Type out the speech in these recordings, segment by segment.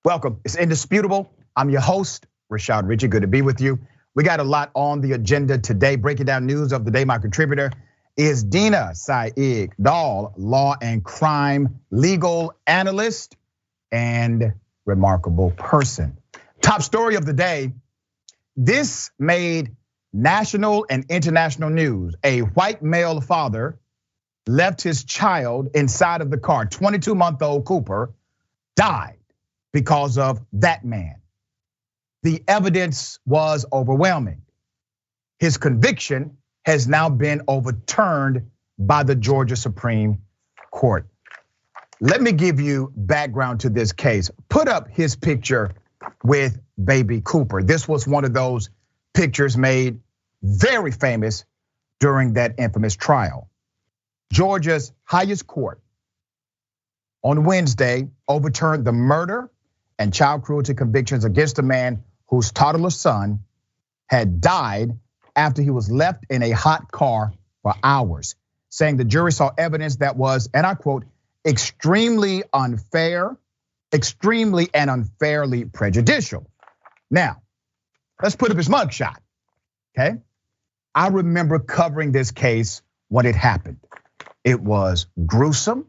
Welcome. It's Indisputable. I'm your host, Richey. Good to be with you. We got a lot on the agenda today. Breaking down news of the day, my contributor is Dina, Sayegh, law and crime legal analyst and remarkable person. Top story of the day. This made national and international news. A white male father left his child inside of the car. 22-month-old Cooper died because of that man. The evidence was overwhelming. His conviction has now been overturned by the Georgia Supreme Court. Let me give you background to this case. Put up his picture with baby Cooper. This was one of those pictures made very famous during that infamous trial. Georgia's highest court on Wednesday overturned the murder and child cruelty convictions against a man whose toddler son had died after he was left in a hot car for hours, saying the jury saw evidence that was, and I quote, extremely and unfairly prejudicial. Now, let's put up his mugshot, okay? I remember covering this case when it happened. It was gruesome,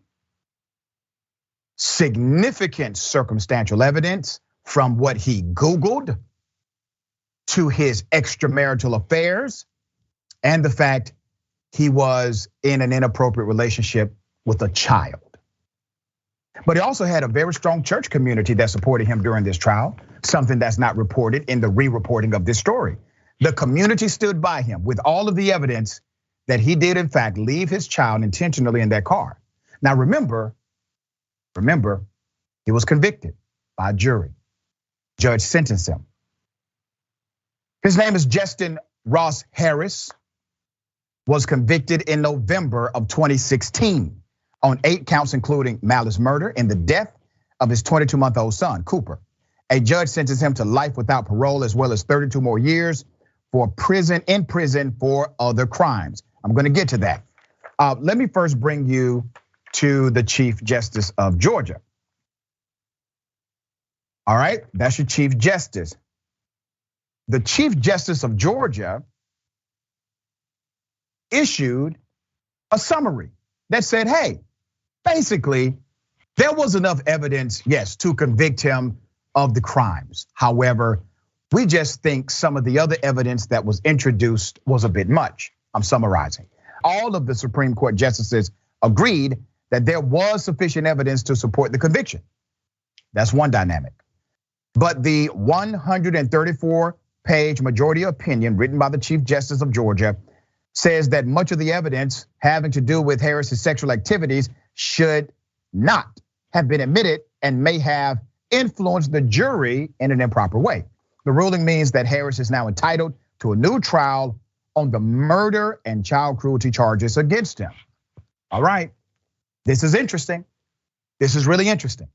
significant circumstantial evidence from what he Googled to his extramarital affairs and the fact he was in an inappropriate relationship with a child. But he also had a very strong church community that supported him during this trial, something that's not reported in the re-reporting of this story. The community stood by him with all of the evidence that he did in fact leave his child intentionally in that car. Now remember, he was convicted by a jury. Judge sentenced him. His name is Justin Ross Harris, was convicted in November of 2016 on 8 counts, including malice murder and the death of his 22-month-old son, Cooper. A judge sentenced him to life without parole, as well as 32 more years in prison for other crimes. I'm gonna get to that. Let me first bring you to the Chief Justice of Georgia. All right, that's your Chief Justice. The Chief Justice of Georgia issued a summary that said, hey, basically, there was enough evidence, yes, to convict him of the crimes. However, we just think some of the other evidence that was introduced was a bit much. I'm summarizing. All of the Supreme Court justices agreed that there was sufficient evidence to support the conviction. That's one dynamic. But the 134-page majority opinion written by the Chief Justice of Georgia says that much of the evidence having to do with Harris's sexual activities should not have been admitted and may have influenced the jury in an improper way. The ruling means that Harris is now entitled to a new trial on the murder and child cruelty charges against him. All right, this is interesting. This is really interesting.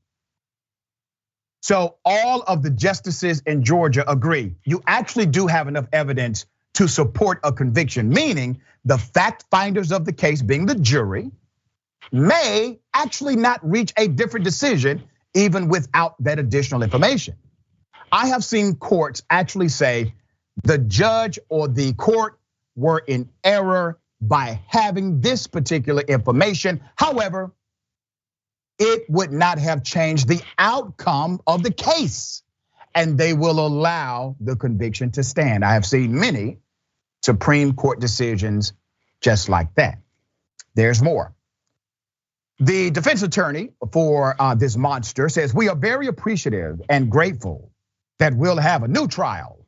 So all of the justices in Georgia agree, you actually do have enough evidence to support a conviction, meaning the fact finders of the case, being the jury, may actually not reach a different decision even without that additional information. I have seen courts actually say the judge or the court were in error by having this particular information. However, it would not have changed the outcome of the case, and they will allow the conviction to stand. I have seen many Supreme Court decisions just like that. There's more. The defense attorney for this monster says, we are very appreciative and grateful that we'll have a new trial,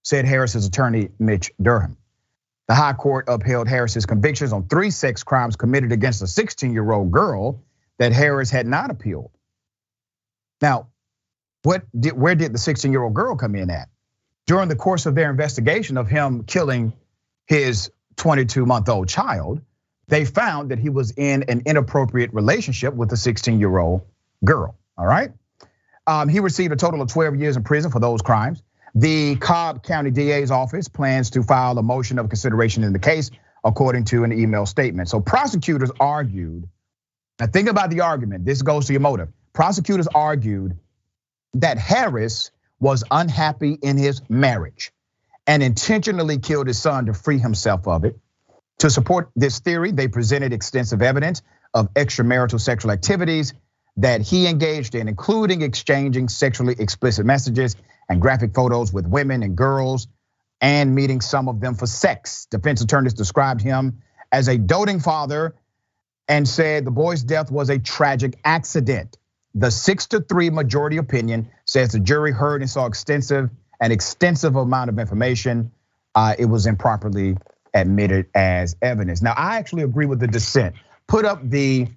said Harris's attorney, Mitch Durham. The high court upheld Harris's convictions on 3 sex crimes committed against a 16-year-old girl that Harris had not appealed. Now, where did the 16-year-old girl come in at? During the course of their investigation of him killing his 22-month-old child, they found that he was in an inappropriate relationship with a 16-year-old girl, all right? He received a total of 12 years in prison for those crimes. The Cobb County DA's office plans to file a motion of consideration in the case, according to an email statement. So prosecutors argued, now think about the argument, this goes to your motive. Prosecutors argued that Harris was unhappy in his marriage and intentionally killed his son to free himself of it. To support this theory, they presented extensive evidence of extramarital sexual activities that he engaged in, including exchanging sexually explicit messages and graphic photos with women and girls, and meeting some of them for sex. Defense attorneys described him as a doting father and said the boy's death was a tragic accident. The 6-3 majority opinion says the jury heard and saw an extensive amount of information. It was improperly admitted as evidence. Now, I actually agree with the dissent. Put up the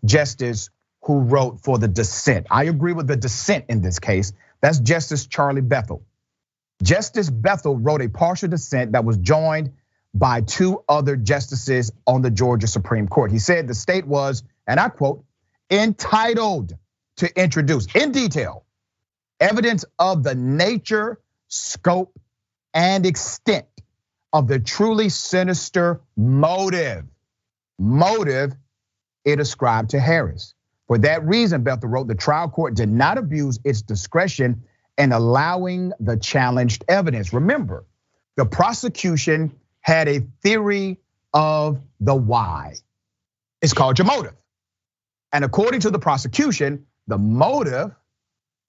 justice who wrote for the dissent. I agree with the dissent in this case. That's Justice Charlie Bethel. Justice Bethel wrote a partial dissent that was joined by 2 other justices on the Georgia Supreme Court. He said the state was, and I quote, entitled to introduce in detail evidence of the nature, scope, and extent of the truly sinister motive it ascribed to Harris. For that reason, Bethel wrote, the trial court did not abuse its discretion in allowing the challenged evidence. Remember, the prosecution had a theory of the why. It's called your motive. And according to the prosecution, the motive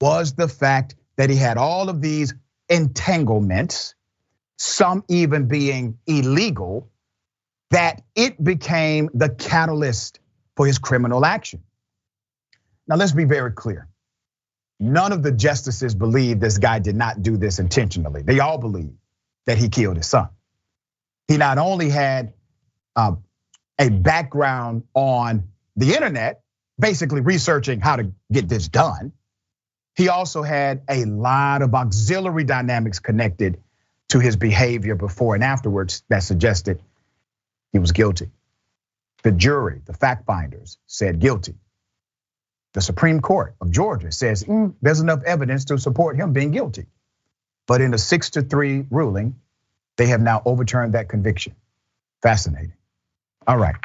was the fact that he had all of these entanglements, some even being illegal, that it became the catalyst for his criminal action. Now, let's be very clear. None of the justices believe this guy did not do this intentionally. They all believe that he killed his son. He not only had a background on the internet, basically researching how to get this done, he also had a lot of auxiliary dynamics connected to his behavior before and afterwards that suggested he was guilty. The jury, the fact finders, said guilty. The Supreme Court of Georgia says there's enough evidence to support him being guilty. But in a 6-3 ruling, they have now overturned that conviction. Fascinating. All right,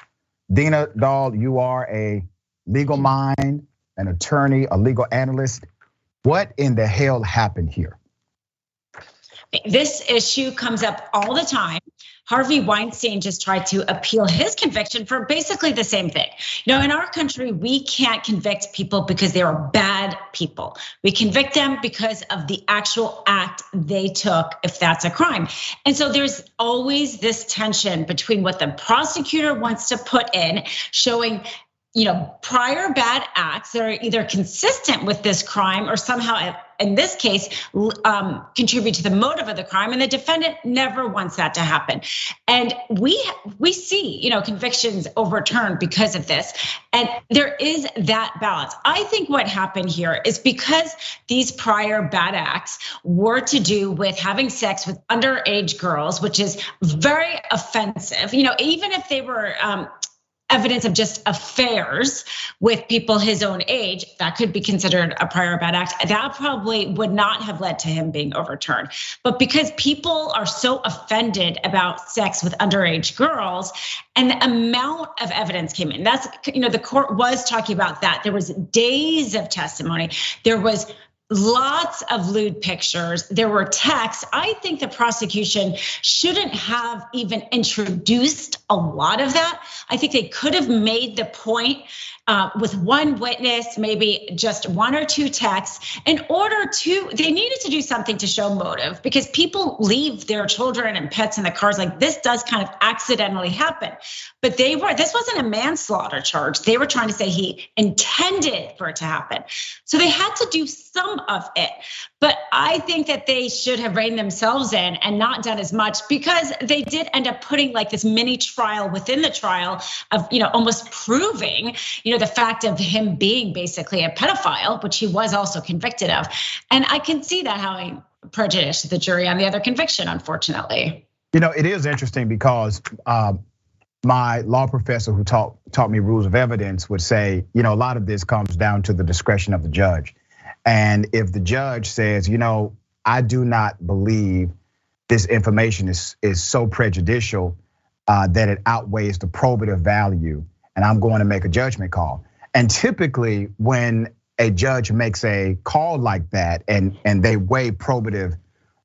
Dina Dahl, you are a legal mind, an attorney, a legal analyst. What in the hell happened here? This issue comes up all the time. Harvey Weinstein just tried to appeal his conviction for basically the same thing. You know, in our country, we can't convict people because they are bad people. We convict them because of the actual act they took, if that's a crime. And so there's always this tension between what the prosecutor wants to put in, showing prior bad acts that are either consistent with this crime or somehow, in this case, contribute to the motive of the crime, and the defendant never wants that to happen. And we see, convictions overturned because of this, and there is that balance. I think what happened here is because these prior bad acts were to do with having sex with underage girls, which is very offensive. Even if they were evidence of just affairs with people his own age, that could be considered a prior bad act. That probably would not have led to him being overturned. But because people are so offended about sex with underage girls, and the amount of evidence came in, that's, the court was talking about that. There was days of testimony. There was lots of lewd pictures. There were texts. I think the prosecution shouldn't have even introduced a lot of that. I think they could have made the point with one witness, maybe just 1 or 2 texts, in order to, they needed to do something to show motive, because people leave their children and pets in the cars. Like, this does kind of accidentally happen. But this wasn't a manslaughter charge. They were trying to say he intended for it to happen. So they had to do some of it. But I think that they should have reined themselves in and not done as much, because they did end up putting like this mini trial within the trial of, almost proving, the fact of him being basically a pedophile, which he was also convicted of. And I can see that having prejudiced the jury on the other conviction, unfortunately. It is interesting because my law professor who taught me rules of evidence would say, a lot of this comes down to the discretion of the judge. And if the judge says, I do not believe this information is so prejudicial that it outweighs the probative value, and I'm going to make a judgment call. And typically when a judge makes a call like that and they weigh probative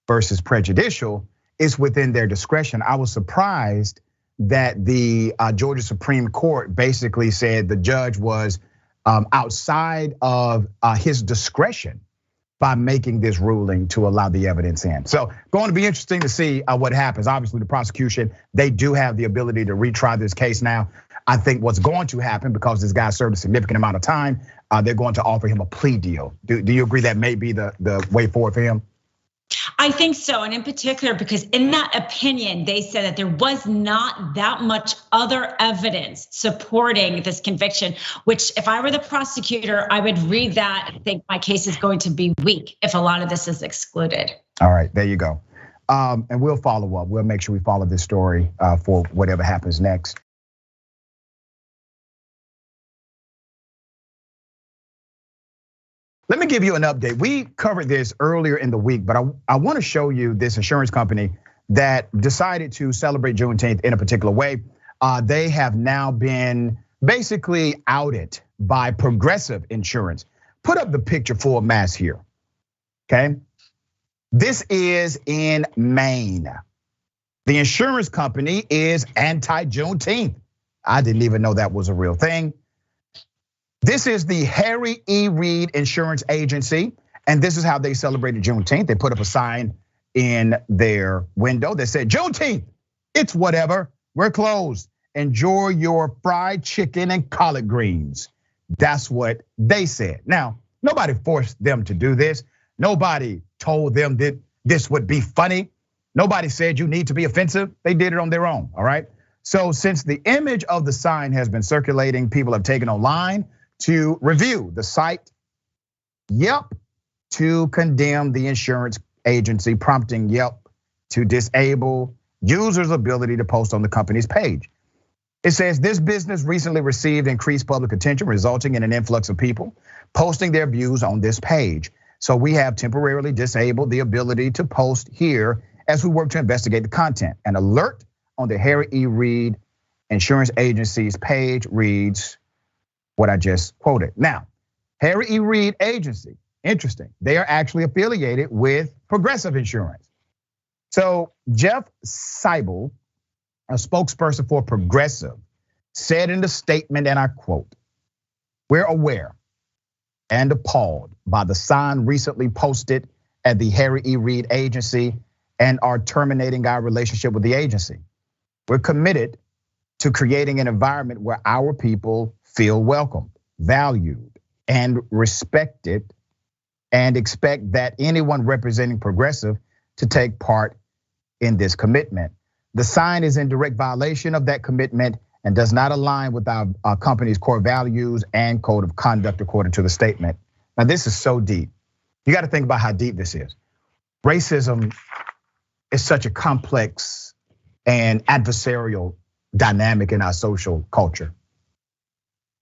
versus prejudicial, it's within their discretion. I was surprised that the Georgia Supreme Court basically said the judge was outside of his discretion by making this ruling to allow the evidence in. So going to be interesting to see what happens. Obviously the prosecution, they do have the ability to retry this case now. I think what's going to happen, because this guy served a significant amount of time, they're going to offer him a plea deal. Do you agree that may be the way forward for him? I think so, and in particular, because in that opinion, they said that there was not that much other evidence supporting this conviction, which if I were the prosecutor, I would read that and think my case is going to be weak if a lot of this is excluded. All right, there you go. And we'll follow up. We'll make sure we follow this story for whatever happens next. Let me give you an update. We covered this earlier in the week, but I want to show you this insurance company that decided to celebrate Juneteenth in a particular way. They have now been basically outed by Progressive Insurance. Put up the picture full mass here, okay? This is in Maine. The insurance company is anti-Juneteenth. I didn't even know that was a real thing. This is the Harry E. Reid Insurance Agency, and this is how they celebrated Juneteenth. They put up a sign in their window that said, Juneteenth, it's whatever, we're closed. Enjoy your fried chicken and collard greens. That's what they said. Now, nobody forced them to do this. Nobody told them that this would be funny. Nobody said you need to be offensive. They did it on their own, all right? So since the image of the sign has been circulating, people have taken online to review the site, to condemn the insurance agency, prompting to disable users' ability to post on the company's page. It says this business recently received increased public attention, resulting in an influx of people posting their views on this page. So we have temporarily disabled the ability to post here as we work to investigate the content. An alert on the Harry E. Reid Insurance Agency's page reads what I just quoted. Now, Harry E. Reid Agency, interesting. They are actually affiliated with Progressive Insurance. So Jeff Seibel, a spokesperson for Progressive, said in the statement, and I quote, "We're aware and appalled by the sign recently posted at the Harry E. Reid Agency and are terminating our relationship with the agency. We're committed to creating an environment where our people feel welcomed, valued, and respected, and expect that anyone representing Progressive to take part in this commitment. The sign is in direct violation of that commitment and does not align with our company's core values and code of conduct, according to the statement." Now, this is so deep. You got to think about how deep this is. Racism is such a complex and adversarial dynamic in our social culture.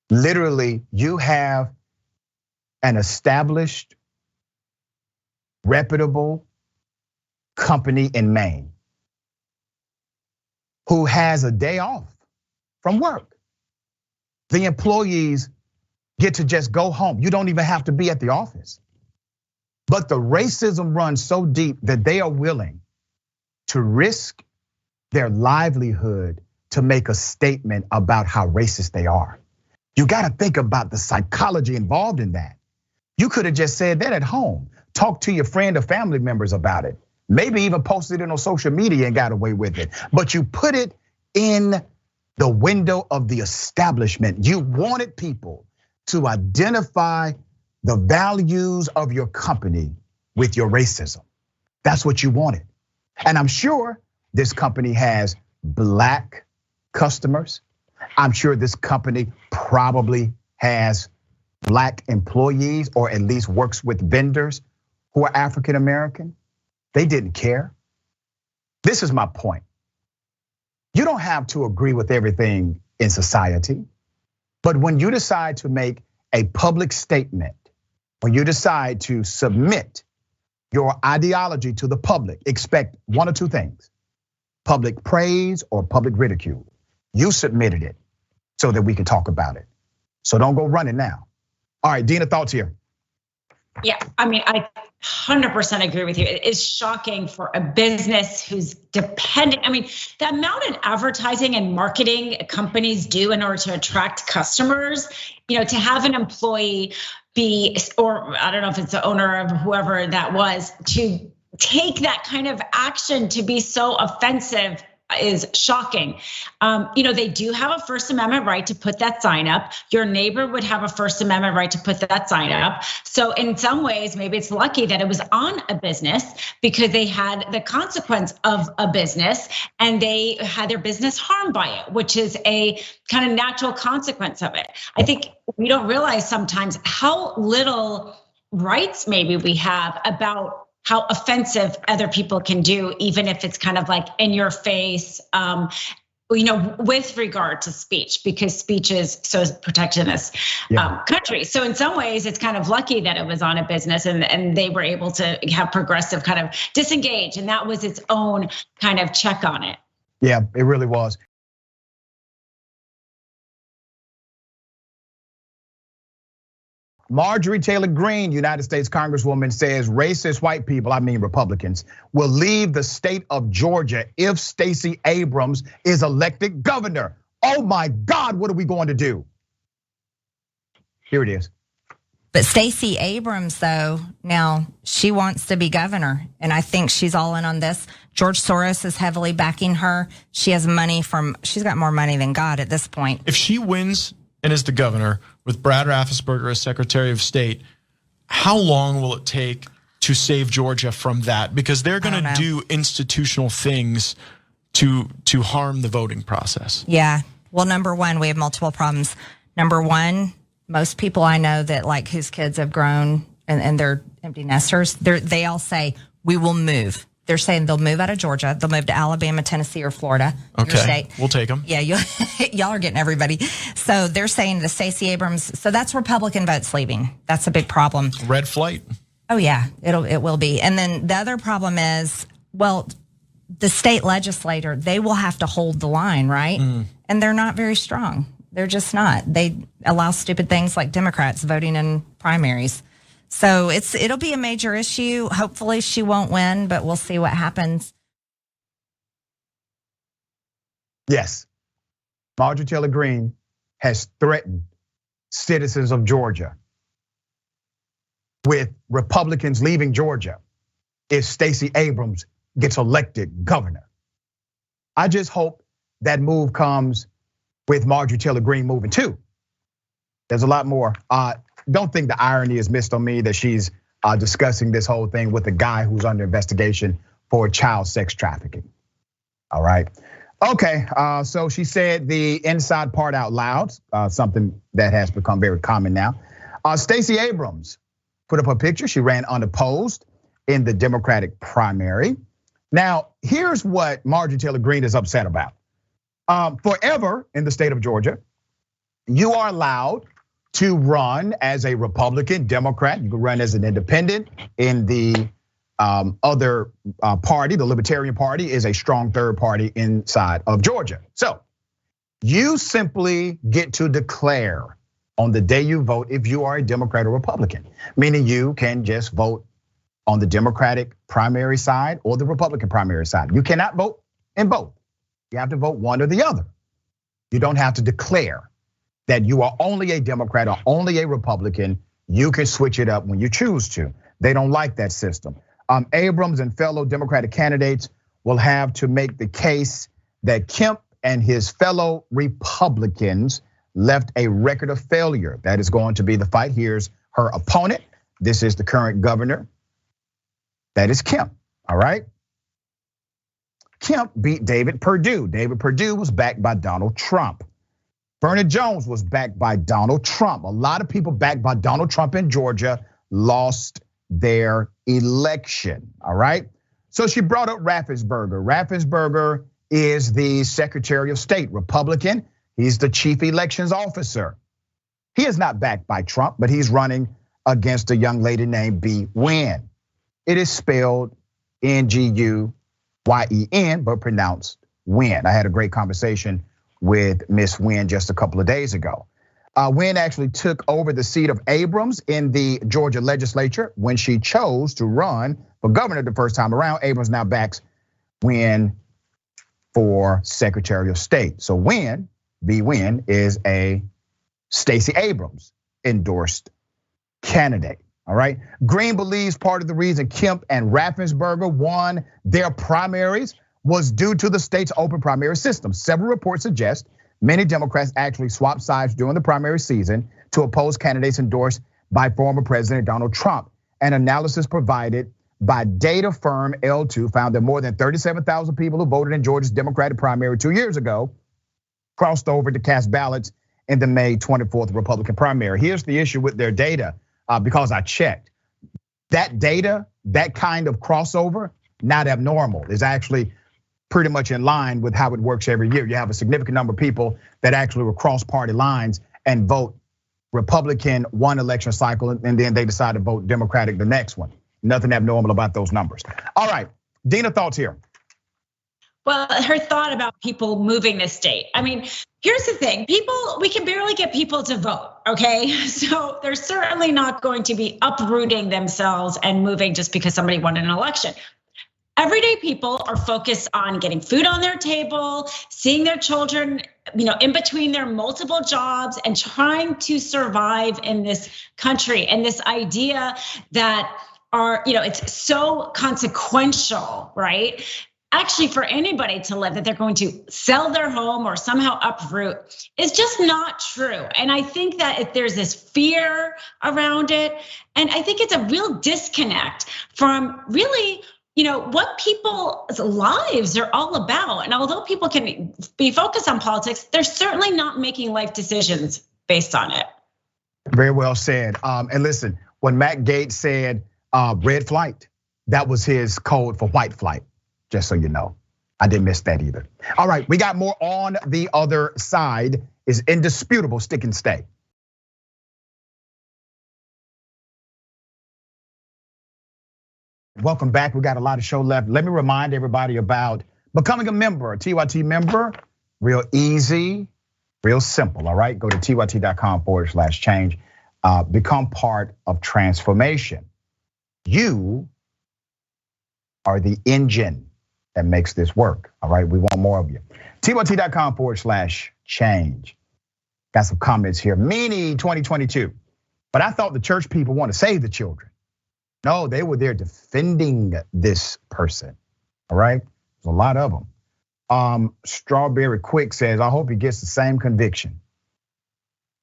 Literally, you have an established, reputable company in Maine who has a day off from work. The employees get to just go home. You don't even have to be at the office. But the racism runs so deep that they are willing to risk their livelihood to make a statement about how racist they are. You got to think about the psychology involved in that. You could have just said that at home, talk to your friend or family members about it, maybe even posted it on social media and got away with it. But you put it in the window of the establishment. You wanted people to identify the values of your company with your racism. That's what you wanted. And I'm sure this company has Black customers. I'm sure this company probably has Black employees, or at least works with vendors who are African American. They didn't care. This is my point. You don't have to agree with everything in society, but when you decide to make a public statement, when you decide to submit your ideology to the public, expect one or two things: public praise or public ridicule. You submitted it so that we can talk about it. So don't go running now. All right, Dina, thoughts here. Yeah, I mean, I 100% agree with you. It is shocking for a business who's dependent. I mean, the amount of advertising and marketing companies do in order to attract customers, to have an employee be, or I don't know if it's the owner of whoever that was, to take that kind of action to be so offensive is shocking. They do have a First Amendment right to put that sign up. Your neighbor would have a First Amendment right to put that sign up. So in some ways, maybe it's lucky that it was on a business because they had the consequence of a business and they had their business harmed by it, which is a kind of natural consequence of it. I think we don't realize sometimes how little rights maybe we have about how offensive other people can do, even if it's kind of like in your face, with regard to speech, because speech is so protected in this country. So in some ways, it's kind of lucky that it was on a business and they were able to have progressive kind of disengage, and that was its own kind of check on it. Yeah, it really was. Marjorie Taylor Greene, United States Congresswoman, says racist white people, I mean Republicans, will leave the state of Georgia if Stacey Abrams is elected governor. Oh my God, what are we going to do? Here it is. But Stacey Abrams, though, now she wants to be governor, and I think she's all in on this. George Soros is heavily backing her. She has money she's got more money than God at this point. If she wins and is the governor with Brad Raffensperger as Secretary of State, how long will it take to save Georgia from that? Because they're going to do institutional things to harm the voting process. Yeah. Well, number one, we have multiple problems. Number one, most people I know that like whose kids have grown and they're empty nesters, they all say, we will move. They're saying they'll move out of Georgia. They'll move to Alabama, Tennessee, or Florida. Okay, your state. We'll take them. Yeah, y'all are getting everybody. So they're saying the Stacey Abrams. So that's Republican votes leaving. That's a big problem. Red flight. Oh yeah, it will be. And then the other problem is, well, the state legislator, they will have to hold the line, right? And they're not very strong. They're just not. They allow stupid things like Democrats voting in primaries. So it'll be a major issue. Hopefully she won't win, but we'll see what happens. Yes, Marjorie Taylor Greene has threatened citizens of Georgia with Republicans leaving Georgia if Stacey Abrams gets elected governor. I just hope that move comes with Marjorie Taylor Greene moving too. There's a lot more. Don't think the irony is missed on me that she's discussing this whole thing with a guy who's under investigation for child sex trafficking. All right. Okay, so she said the inside part out loud, something that has become very common now. Stacey Abrams put up a picture. She ran unopposed in the Democratic primary. Now, here's what Marjorie Taylor Greene is upset about. Forever in the state of Georgia, you are allowed to run as a Republican, Democrat. You can run as an independent. In the other party, the Libertarian Party, is a strong third party inside of Georgia. So you simply get to declare on the day you vote if you are a Democrat or Republican, meaning you can just vote on the Democratic primary side or the Republican primary side. You cannot vote in both. You have to vote one or the other. You don't have to declare that you are only a Democrat or only a Republican. You can switch it up when you choose to. They don't like that system. Abrams and fellow Democratic candidates will have to make the case that Kemp and his fellow Republicans left a record of failure. That is going to be the fight. Here's her opponent. This is the current governor. That is Kemp, all right? Kemp beat David Perdue. David Perdue was backed by Donald Trump. Bernard Jones was backed by Donald Trump. A lot of people backed by Donald Trump in Georgia lost their election, all right? So she brought up Raffensperger. Raffensperger is the Secretary of State, Republican. He's the chief elections officer. He is not backed by Trump, but he's running against a young lady named B. Nguyen. It is spelled Nguyen, but pronounced Nguyen. I had a great conversation with Miss Nguyen just a couple of days ago. Wynn actually took over the seat of Abrams in the Georgia legislature when she chose to run for governor the first time around. Abrams now backs Wynn for Secretary of State. So Wynn, is a Stacey Abrams endorsed candidate. All right. Green believes part of the reason Kemp and Raffensperger won their primaries was due to the state's open primary system. Several reports suggest many Democrats actually swapped sides during the primary season to oppose candidates endorsed by former President Donald Trump. An analysis provided by data firm L2 found that more than 37,000 people who voted in Georgia's Democratic primary 2 years ago crossed over to cast ballots in the May 24th Republican primary. Here's the issue with their data, because I checked. That data, that kind of crossover, not abnormal. Is actually pretty much in line with how it works every year. You have a significant number of people that actually will cross party lines and vote Republican one election cycle, and then they decide to vote Democratic the next one. Nothing abnormal about those numbers. All right, Dina, thoughts here. Well, her thought about people moving the state. I mean, here's the thing, we can barely get people to vote, okay? So they're certainly not going to be uprooting themselves and moving just because somebody won an election. Everyday people are focused on getting food on their table, seeing their children, in between their multiple jobs and trying to survive in this country. And this idea that it's so consequential, right? Actually, for anybody to live, that they're going to sell their home or somehow uproot is just not true. And I think that if there's this fear around it, and I think it's a real disconnect from really, what people's lives are all about. And although people can be focused on politics, they're certainly not making life decisions based on it. Very well said. And listen, when Matt Gaetz said red flight, that was his code for white flight. Just so you know, I didn't miss that either. All right, we got more on the other side. Is Indisputable stick and stay? Welcome back. We got a lot of show left. Let me remind everybody about becoming a member, a TYT member. Real easy, real simple. All right, go to tyt.com/change. Become part of transformation. You are the engine that makes this work. All right, we want more of you. tyt.com/change. Got some comments here. Meanie 2022. But I thought the church people want to save the children. No, they were there defending this person. All right, there's a lot of them. Strawberry Quick says, I hope he gets the same conviction.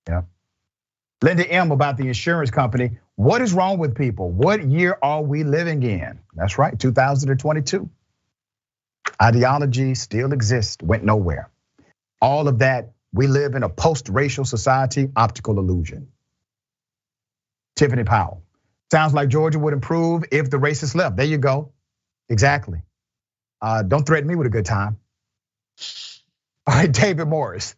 Yeah. Linda M about the insurance company. What is wrong with people? What year are we living in? That's right, 2022. Ideology still exists, went nowhere. All of that, we live in a post-racial society, optical illusion. Tiffany Powell, sounds like Georgia would improve if the racists left. There you go, exactly. Don't threaten me with a good time. All right, David Morris.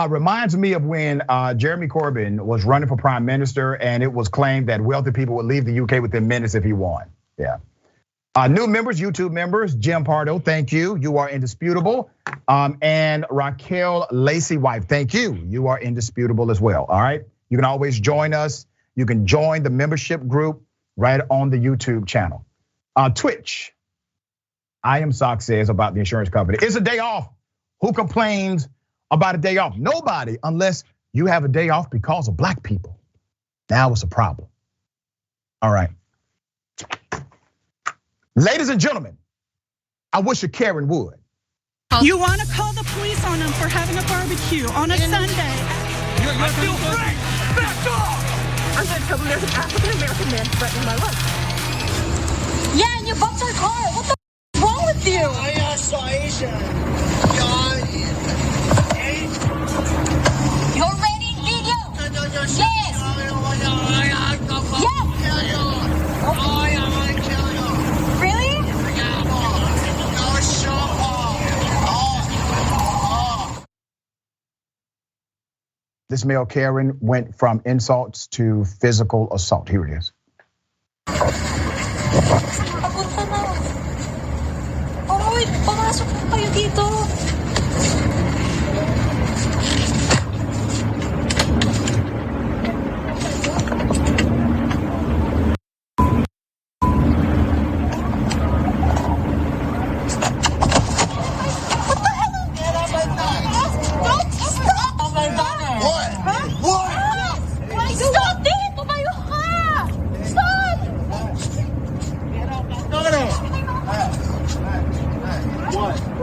Reminds me of when Jeremy Corbyn was running for prime minister and it was claimed that wealthy people would leave the UK within minutes if he won. Yeah. New members, YouTube members, Jim Pardo, thank you. You are indisputable. And Raquel Lacey Wife, thank you. You are indisputable as well, all right? You can always join us. You can join the membership group right on the YouTube channel. Twitch, I Am Sock says about the insurance company, it's a day off. Who complains about a day off? Nobody, unless you have a day off because of black people. Now it's a problem. All right. Ladies and gentlemen, I wish a Karen would. You want to call the police on them for having a barbecue on a Sunday? I feel great! Back off! I'm going to tell them there's an African-American man threatening my life. Yeah, and you bumped our car. What the f is wrong with you? You're ready, video? Yes! Yes! Really? This male Karen went from insults to physical assault. Here it is. Aroy, pumasok na kayo dito.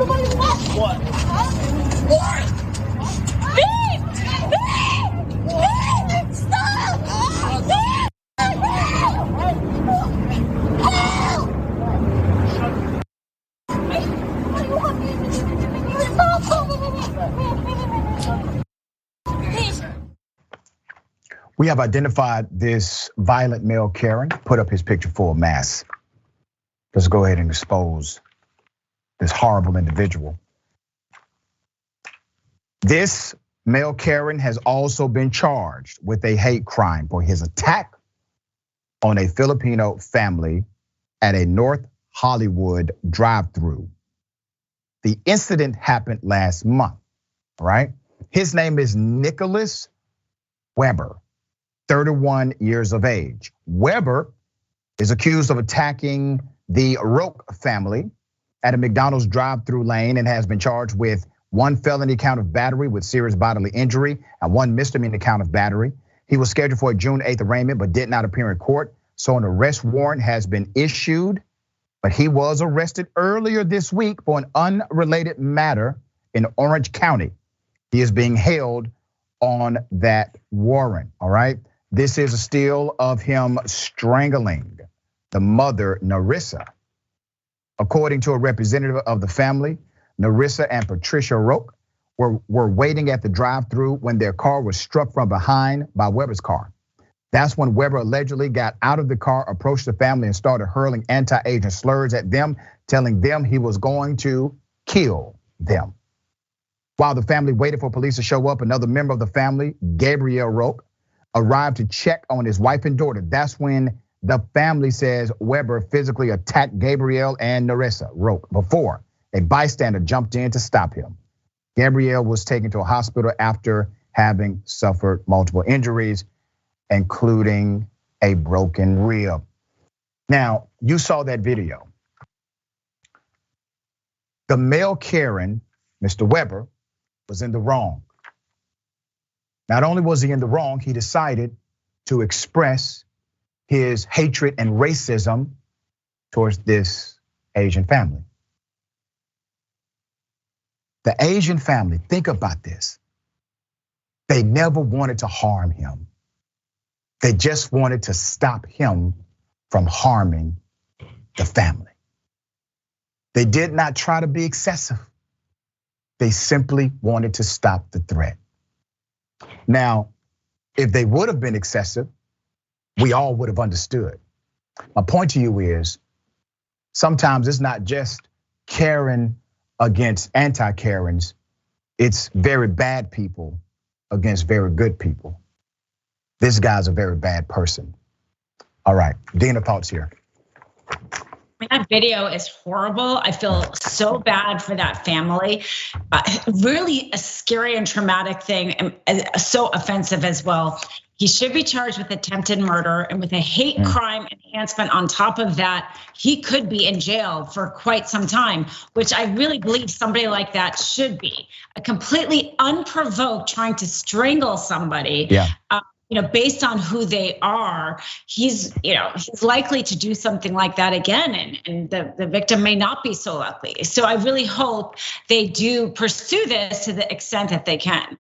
What? What? Beep! Beep! Beep! Stop! We have identified this violent male Karen, put up his picture for a mask. Let's go ahead and expose this horrible individual. This male Karen has also been charged with a hate crime for his attack on a Filipino family at a North Hollywood drive-through. The incident happened last month, right? His name is Nicholas Weber, 31 years of age. Weber is accused of attacking the Roque family at a McDonald's drive-through lane and has been charged with 1 felony count of battery with serious bodily injury and 1 misdemeanor count of battery. He was scheduled for a June 8th arraignment but did not appear in court, so an arrest warrant has been issued. But he was arrested earlier this week for an unrelated matter in Orange County. He is being held on that warrant, all right? This is a still of him strangling the mother, Narissa. According to a representative of the family, Narissa and Patricia Roque were waiting at the drive-through when their car was struck from behind by Weber's car. That's when Weber allegedly got out of the car, approached the family and started hurling anti-Asian slurs at them, telling them he was going to kill them. While the family waited for police to show up, another member of the family, Gabriel Roque, arrived to check on his wife and daughter. That's when the family says Weber physically attacked Gabriel and Narissa Roque before a bystander jumped in to stop him. Gabriel was taken to a hospital after having suffered multiple injuries, including a broken rib. Now, you saw that video. The male Karen, Mr. Weber, was in the wrong. Not only was he in the wrong, he decided to express his hatred and racism towards this Asian family. The Asian family, think about this. They never wanted to harm him. They just wanted to stop him from harming the family. They did not try to be excessive. They simply wanted to stop the threat. Now, if they would have been excessive, we all would have understood. My point to you is, sometimes it's not just Karen against anti-Karens, it's very bad people against very good people. This guy's a very bad person. All right, Dina, thoughts here. That video is horrible. I feel so bad for that family. Really a scary and traumatic thing, and so offensive as well. He should be charged with attempted murder, and with a hate crime enhancement on top of that, he could be in jail for quite some time, which I really believe somebody like that should be. A completely unprovoked trying to strangle somebody. Yeah. Based on who they are, he's likely to do something like that again, and the victim may not be so lucky. So I really hope they do pursue this to the extent that they can.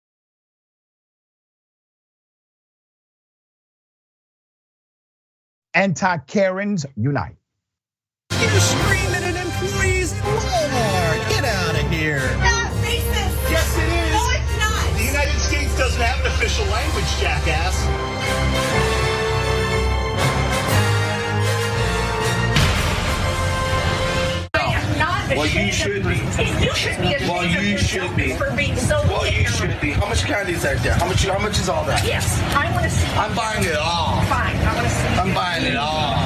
Anti-Karens unite. You're screaming at employees in Walmart. Get out of here. Not racist. Yes, it is. No, it's not. The United States doesn't have an official language, jackass. Well, you should be. You should be ashamed Well, you of should be. for being so Well, you should be. How much candy is that there? How much is all that? Yes, I want to see. I'm buying it all. Fine, I want to see. I'm buying it all.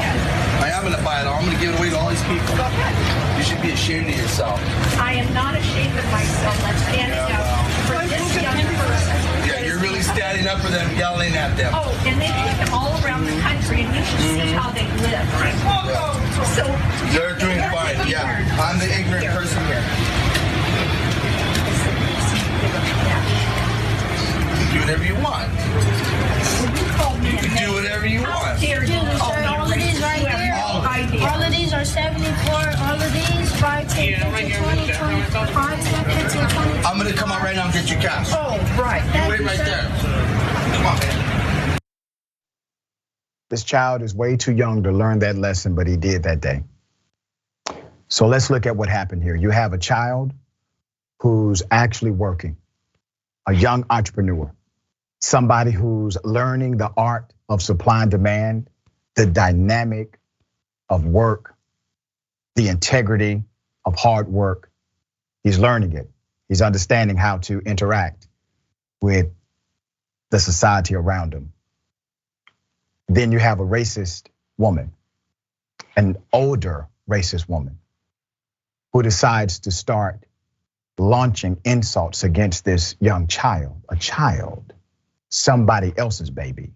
I am gonna buy it all. I'm gonna give it away to all these people. Go ahead. You should be ashamed of yourself. I am not ashamed of myself. I'm standing up for this young person. Yeah, you're really standing up for them, yelling at them. Oh, and they take them all around the country, and you should see how they live. So They're doing fine. Yeah, I'm the ignorant person here. Do whatever you want. you called me a You do whatever you How want. dare you call me a all of these racist? right You have here. no idea. All of these are 74. All of these 5, 10, 15, 20, 25. cops. Oh, right. You wait right there. Come on, man. This child is way too young to learn that lesson, but he did that day. So let's look at what happened here. You have a child who's actually working, a young entrepreneur, somebody who's learning the art of supply and demand, the dynamic of work, the integrity of hard work. He's learning it. He's understanding how to interact with the society around him. Then you have a racist woman, an older racist woman, who decides to start launching insults against this young child, a child, somebody else's baby.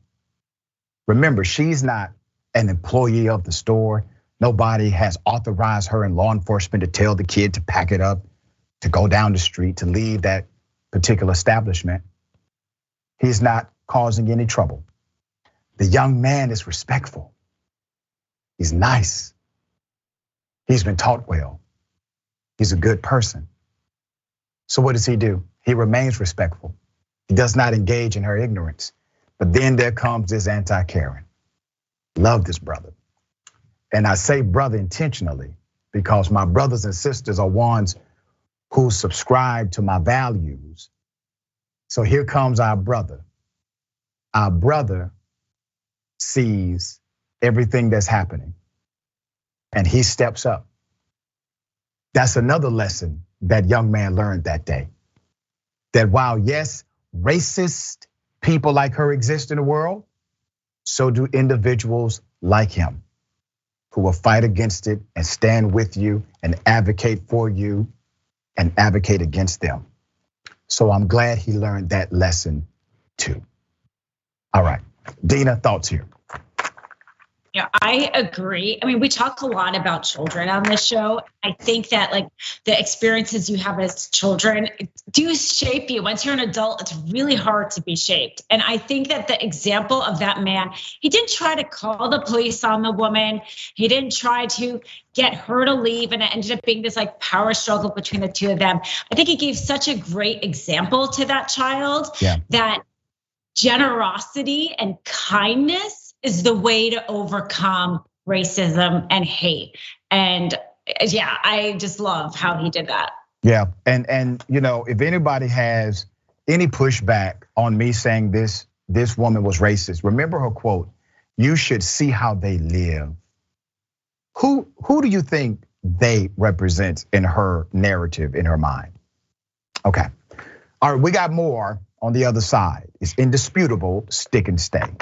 Remember, she's not an employee of the store. Nobody has authorized her in law enforcement to tell the kid to pack it up, to go down the street, to leave that particular establishment. He's not causing any trouble. The young man is respectful. He's nice. He's been taught well. He's a good person. So what does he do? He remains respectful. He does not engage in her ignorance. But then there comes this anti-Karen. Love this brother. And I say brother intentionally because my brothers and sisters are ones who subscribe to my values. So here comes our brother. Our brother sees everything that's happening and he steps up. That's another lesson that young man learned that day. That while yes, racist people like her exist in the world, so do individuals like him who will fight against it and stand with you and advocate for you and advocate against them. So I'm glad he learned that lesson too. All right, Dina, thoughts here. Yeah, I agree. I mean, we talk a lot about children on this show. I think that like the experiences you have as children do shape you. Once you're an adult, it's really hard to be shaped. And I think that the example of that man, he didn't try to call the police on the woman. He didn't try to get her to leave, and it ended up being this like power struggle between the two of them. I think he gave such a great example to that child that generosity and kindness is the way to overcome racism and hate. And yeah, I just love how he did that. Yeah, and you know, if anybody has any pushback on me saying this woman was racist, remember her quote, "You should see how they live." Who do you think they represent in her narrative, in her mind? Okay, all right, we got more on the other side. It's indisputable, stick and stay.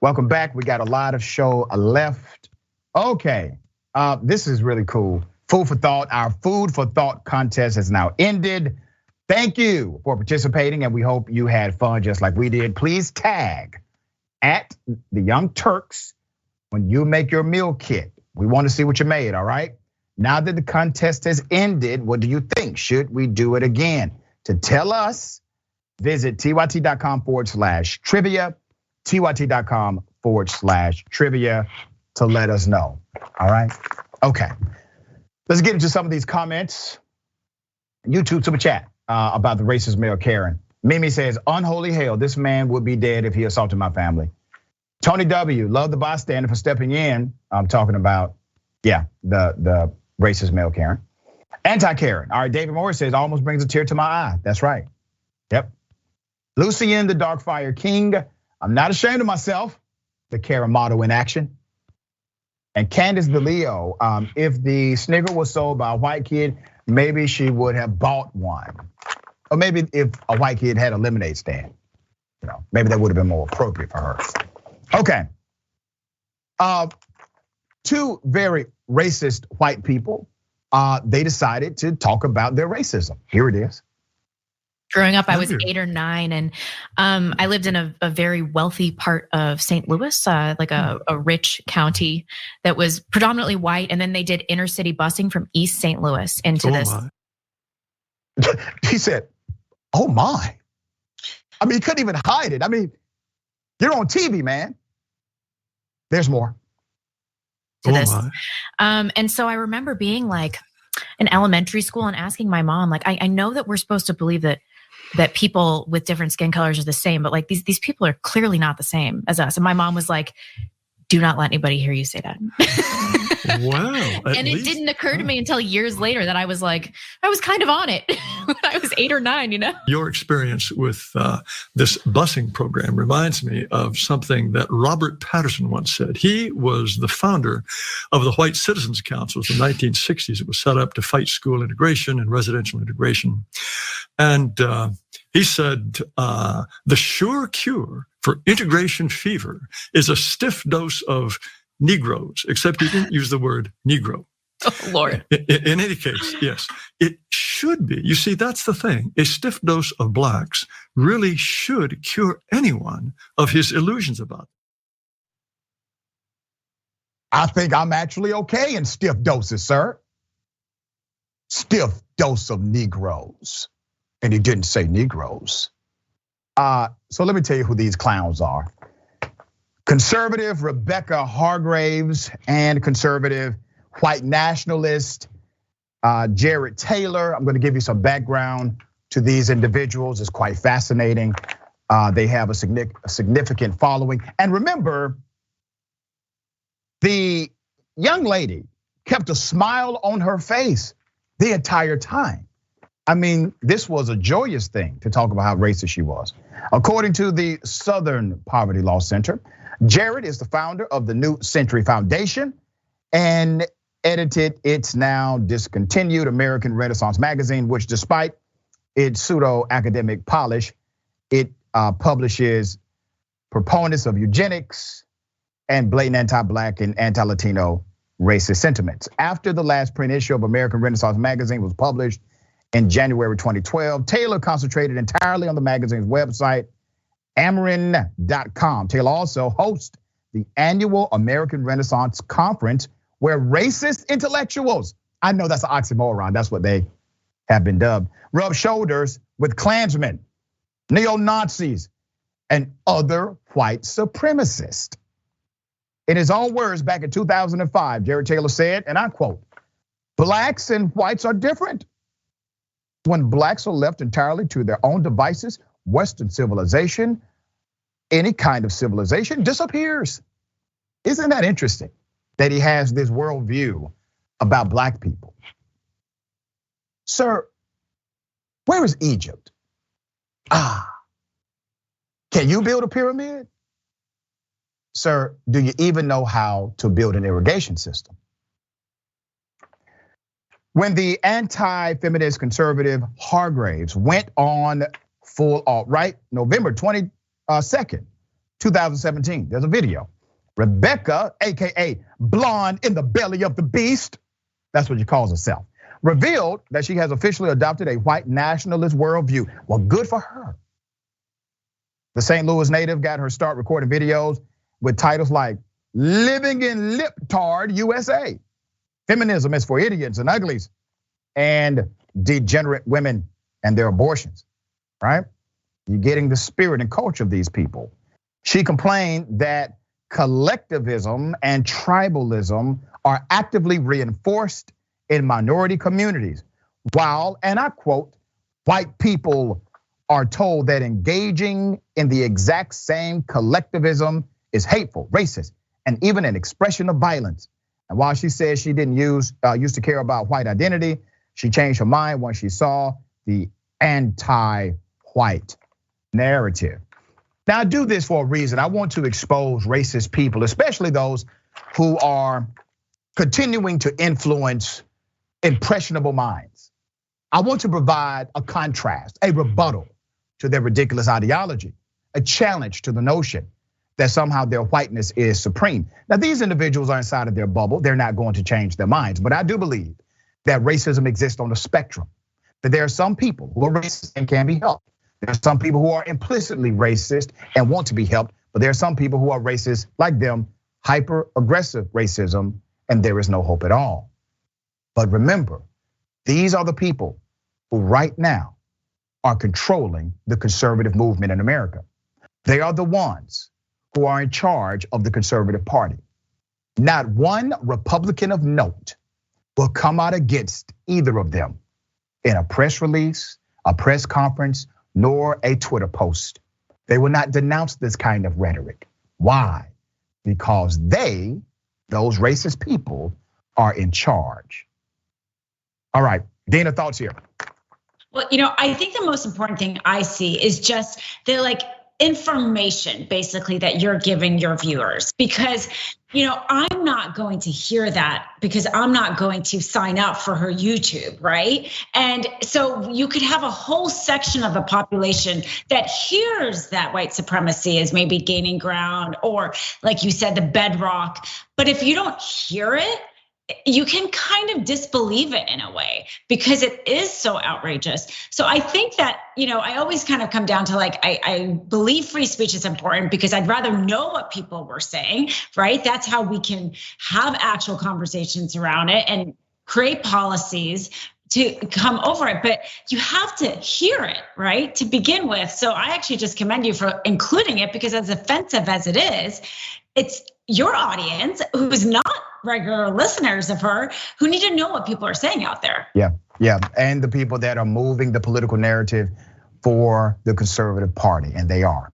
Welcome back. We got a lot of show left. Okay, this is really cool. Food for thought. Our food for thought contest has now ended. Thank you for participating, and we hope you had fun just like we did. Please tag at the Young Turks when you make your meal kit. We want to see what you made, all right? Now that the contest has ended, what do you think? Should we do it again? To tell us, visit tyt.com/trivia. tyt.com/trivia to let us know. All right. Okay. Let's get into some of these comments. YouTube super chat about the racist male Karen. Mimi says, unholy hell, this man would be dead if he assaulted my family. Tony W, love the bystander for stepping in. I'm talking about, the racist male Karen. Anti-Karen. All right, David Morris says, almost brings a tear to my eye. That's right. Yep. Lucien, the Darkfire King. I'm not ashamed of myself. The Karen motto in action. And Candace the Leo, if the Snigger was sold by a white kid, maybe she would have bought one. Or maybe if a white kid had a lemonade stand, maybe that would have been more appropriate for her. Okay. Two very racist white people, they decided to talk about their racism. Here it is. Growing up, I was 8 or 9, and I lived in a very wealthy part of St. Louis, like a rich county that was predominantly white. And then they did inner city busing from East St. Louis into this. He said, "Oh my!" I mean, he couldn't even hide it. I mean, you're on TV, man. There's more. to this. And so I remember being like in elementary school and asking my mom, like, I know that we're supposed to believe that people with different skin colors are the same, but like these people are clearly not the same as us. And my mom was like, do not let anybody hear you say that. Wow. And it didn't occur to me until years later that I was kind of on it when I was 8 or 9, you know? Your experience with this busing program reminds me of something that Robert Patterson once said. He was the founder of the White Citizens Councils in the 1960s. It was set up to fight school integration and residential integration. And he said, the sure cure for integration fever is a stiff dose of Negroes, except he didn't use the word Negro. Oh, Lord. In any case, yes, it should be. You see, that's the thing. A stiff dose of blacks really should cure anyone of his illusions about it. I think I'm actually okay in stiff doses, sir. Stiff dose of Negroes. And he didn't say Negroes. So let me tell you who these clowns are. Conservative Rebecca Hargraves and conservative white nationalist Jared Taylor. I'm going to give you some background to these individuals. It's quite fascinating. They have a significant following. And remember, the young lady kept a smile on her face the entire time. I mean, this was a joyous thing to talk about how racist she was. According to the Southern Poverty Law Center, Jared is the founder of the New Century Foundation and edited its now discontinued American Renaissance magazine, which despite its pseudo-academic polish, it publishes proponents of eugenics and blatant anti-black and anti-Latino racist sentiments. After the last print issue of American Renaissance magazine was published in January 2012, Taylor concentrated entirely on the magazine's website, Amarin.com. Taylor also hosts the annual American Renaissance Conference where racist intellectuals, I know that's an oxymoron, that's what they have been dubbed, rub shoulders with Klansmen, neo-Nazis, and other white supremacists. In his own words, back in 2005, Jared Taylor said, and I quote, "Blacks and whites are different. When blacks are left entirely to their own devices, Western civilization, any kind of civilization, disappears." Isn't that interesting that he has this worldview about black people? Sir, where is Egypt? Can you build a pyramid? Sir, do you even know how to build an irrigation system? When the anti-feminist conservative Hargraves went on full alt-right, November 22nd, 2017, there's a video. Rebecca, AKA blonde in the belly of the beast, that's what she calls herself, revealed that she has officially adopted a white nationalist worldview. Well, good for her. The St. Louis native got her start recording videos with titles like "Living in Liptard USA," "Feminism is for idiots and uglies," and "Degenerate women and their abortions," right? You're getting the spirit and culture of these people. She complained that collectivism and tribalism are actively reinforced in minority communities, while, and I quote, "white people are told that engaging in the exact same collectivism is hateful, racist, and even an expression of violence." And while she says she didn't used to care about white identity, she changed her mind when she saw the anti-white narrative. Now I do this for a reason. I want to expose racist people, especially those who are continuing to influence impressionable minds. I want to provide a contrast, a rebuttal to their ridiculous ideology, a challenge to the notion that somehow their whiteness is supreme. Now, these individuals are inside of their bubble. They're not going to change their minds, but I do believe that racism exists on the spectrum, that there are some people who are racist and can be helped. There are some people who are implicitly racist and want to be helped, but there are some people who are racist like them, hyper-aggressive racism, and there is no hope at all. But remember, these are the people who right now are controlling the conservative movement in America. They are the ones who are in charge of the conservative party. Not one Republican of note will come out against either of them in a press release, a press conference, nor a Twitter post. They will not denounce this kind of rhetoric. Why? Because they, those racist people, are in charge. All right, Dina, thoughts here? Well, I think the most important thing I see is just the information basically that you're giving your viewers, because I'm not going to hear that because I'm not going to sign up for her YouTube, right? And so you could have a whole section of the population that hears that white supremacy is maybe gaining ground, or like you said, the bedrock. But if you don't hear it, you can kind of disbelieve it in a way because it is so outrageous. So I think that, I always kind of come down to I believe free speech is important because I'd rather know what people were saying, right? That's how we can have actual conversations around it and create policies to come over it. But you have to hear it, right, to begin with. So I actually just commend you for including it, because as offensive as it is, it's your audience who's not regular listeners of her who need to know what people are saying out there. Yeah, and the people that are moving the political narrative for the conservative party, and they are.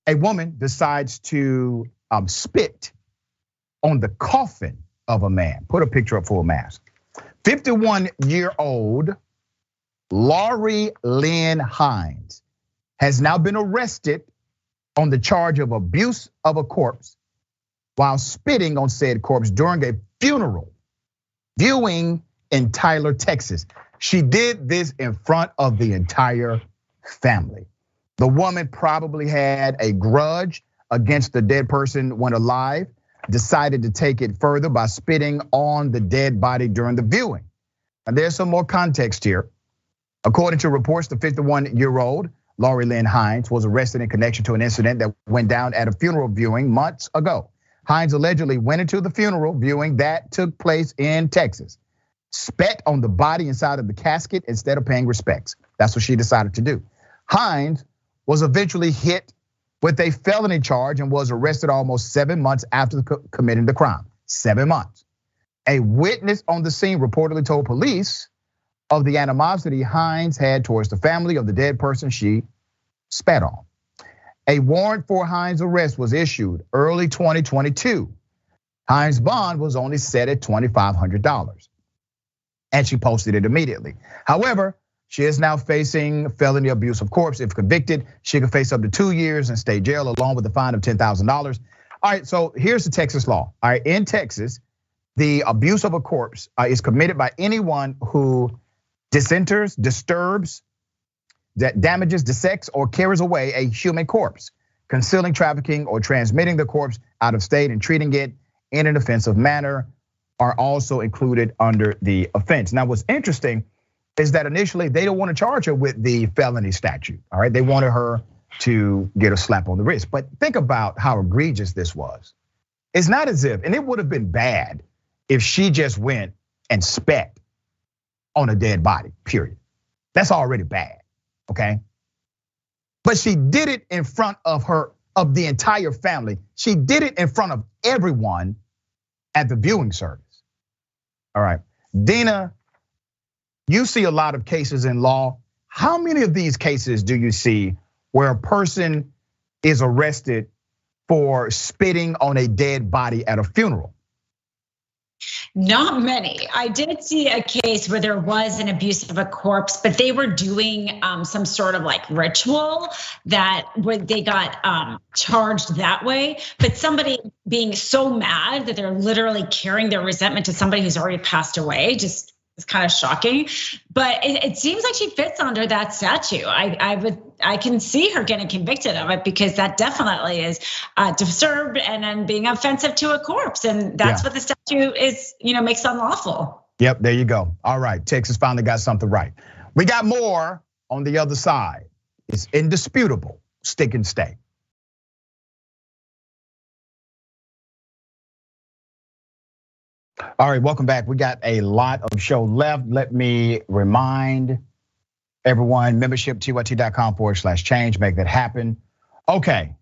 A woman decides to spit on the coffin of a man. Put a picture up for a mask. 51-year-old Laurie Lynn Hines has now been arrested on the charge of abuse of a corpse while spitting on said corpse during a funeral viewing in Tyler, Texas. She did this in front of the entire family. The woman probably had a grudge against the dead person when alive, decided to take it further by spitting on the dead body during the viewing. And there's some more context here. According to reports, the 51-year-old Laurie Lynn Hines was arrested in connection to an incident that went down at a funeral viewing months ago. Hines allegedly went into the funeral viewing that took place in Texas, spat on the body inside of the casket instead of paying respects. That's what she decided to do. Hines was eventually hit with a felony charge and was arrested almost 7 months after committing the crime. 7 months. A witness on the scene reportedly told police of the animosity Hines had towards the family of the dead person she spat on. A warrant for Hines' arrest was issued early 2022. Hines' bond was only set at $2,500, and she posted it immediately. However, she is now facing felony abuse of corpse. If convicted, she could face up to 2 years in state jail along with a fine of $10,000. All right, so here's the Texas law. All right, in Texas, the abuse of a corpse is committed by anyone who disenters, disturbs, that damages, dissects, or carries away a human corpse, concealing, trafficking, or transmitting the corpse out of state and treating it in an offensive manner are also included under the offense. Now, what's interesting is that initially they don't want to charge her with the felony statute, all right? They wanted her to get a slap on the wrist. But think about how egregious this was. It's not as if, and it would have been bad if she just went and spat on a dead body, period. That's already bad, okay? But she did it in front of the entire family. She did it in front of everyone at the viewing service. All right, Dina, you see a lot of cases in law. How many of these cases do you see where a person is arrested for spitting on a dead body at a funeral? Not many. I did see a case where there was an abuse of a corpse, but they were doing some sort of ritual that where they got charged that way. But somebody being so mad that they're literally carrying their resentment to somebody who's already passed away just is kind of shocking. But it seems like she fits under that statute. I can see her getting convicted of it because that definitely is disturbed and then being offensive to a corpse, and that's what the statute is, makes unlawful. Yep, there you go. All right, Texas finally got something right. We got more on the other side. It's indisputable. Stick and stay. All right, welcome back. We got a lot of show left. Let me remind everyone, membership, tyt.com/change, make that happen. Okay,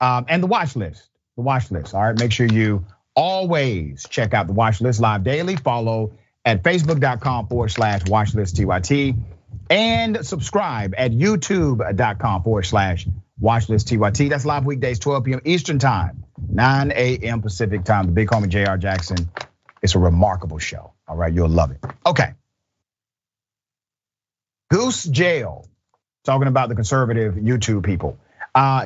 and the watch list. All right, make sure you always check out the watch list live daily. Follow at facebook.com/watchlistTYT and subscribe at youtube.com/watchlistTYT. That's live weekdays, 12 p.m. Eastern time, 9 a.m. Pacific time. The big homie J.R. Jackson. It's a remarkable show. All right, you'll love it. Okay. Goose Jail, talking about the conservative YouTube people.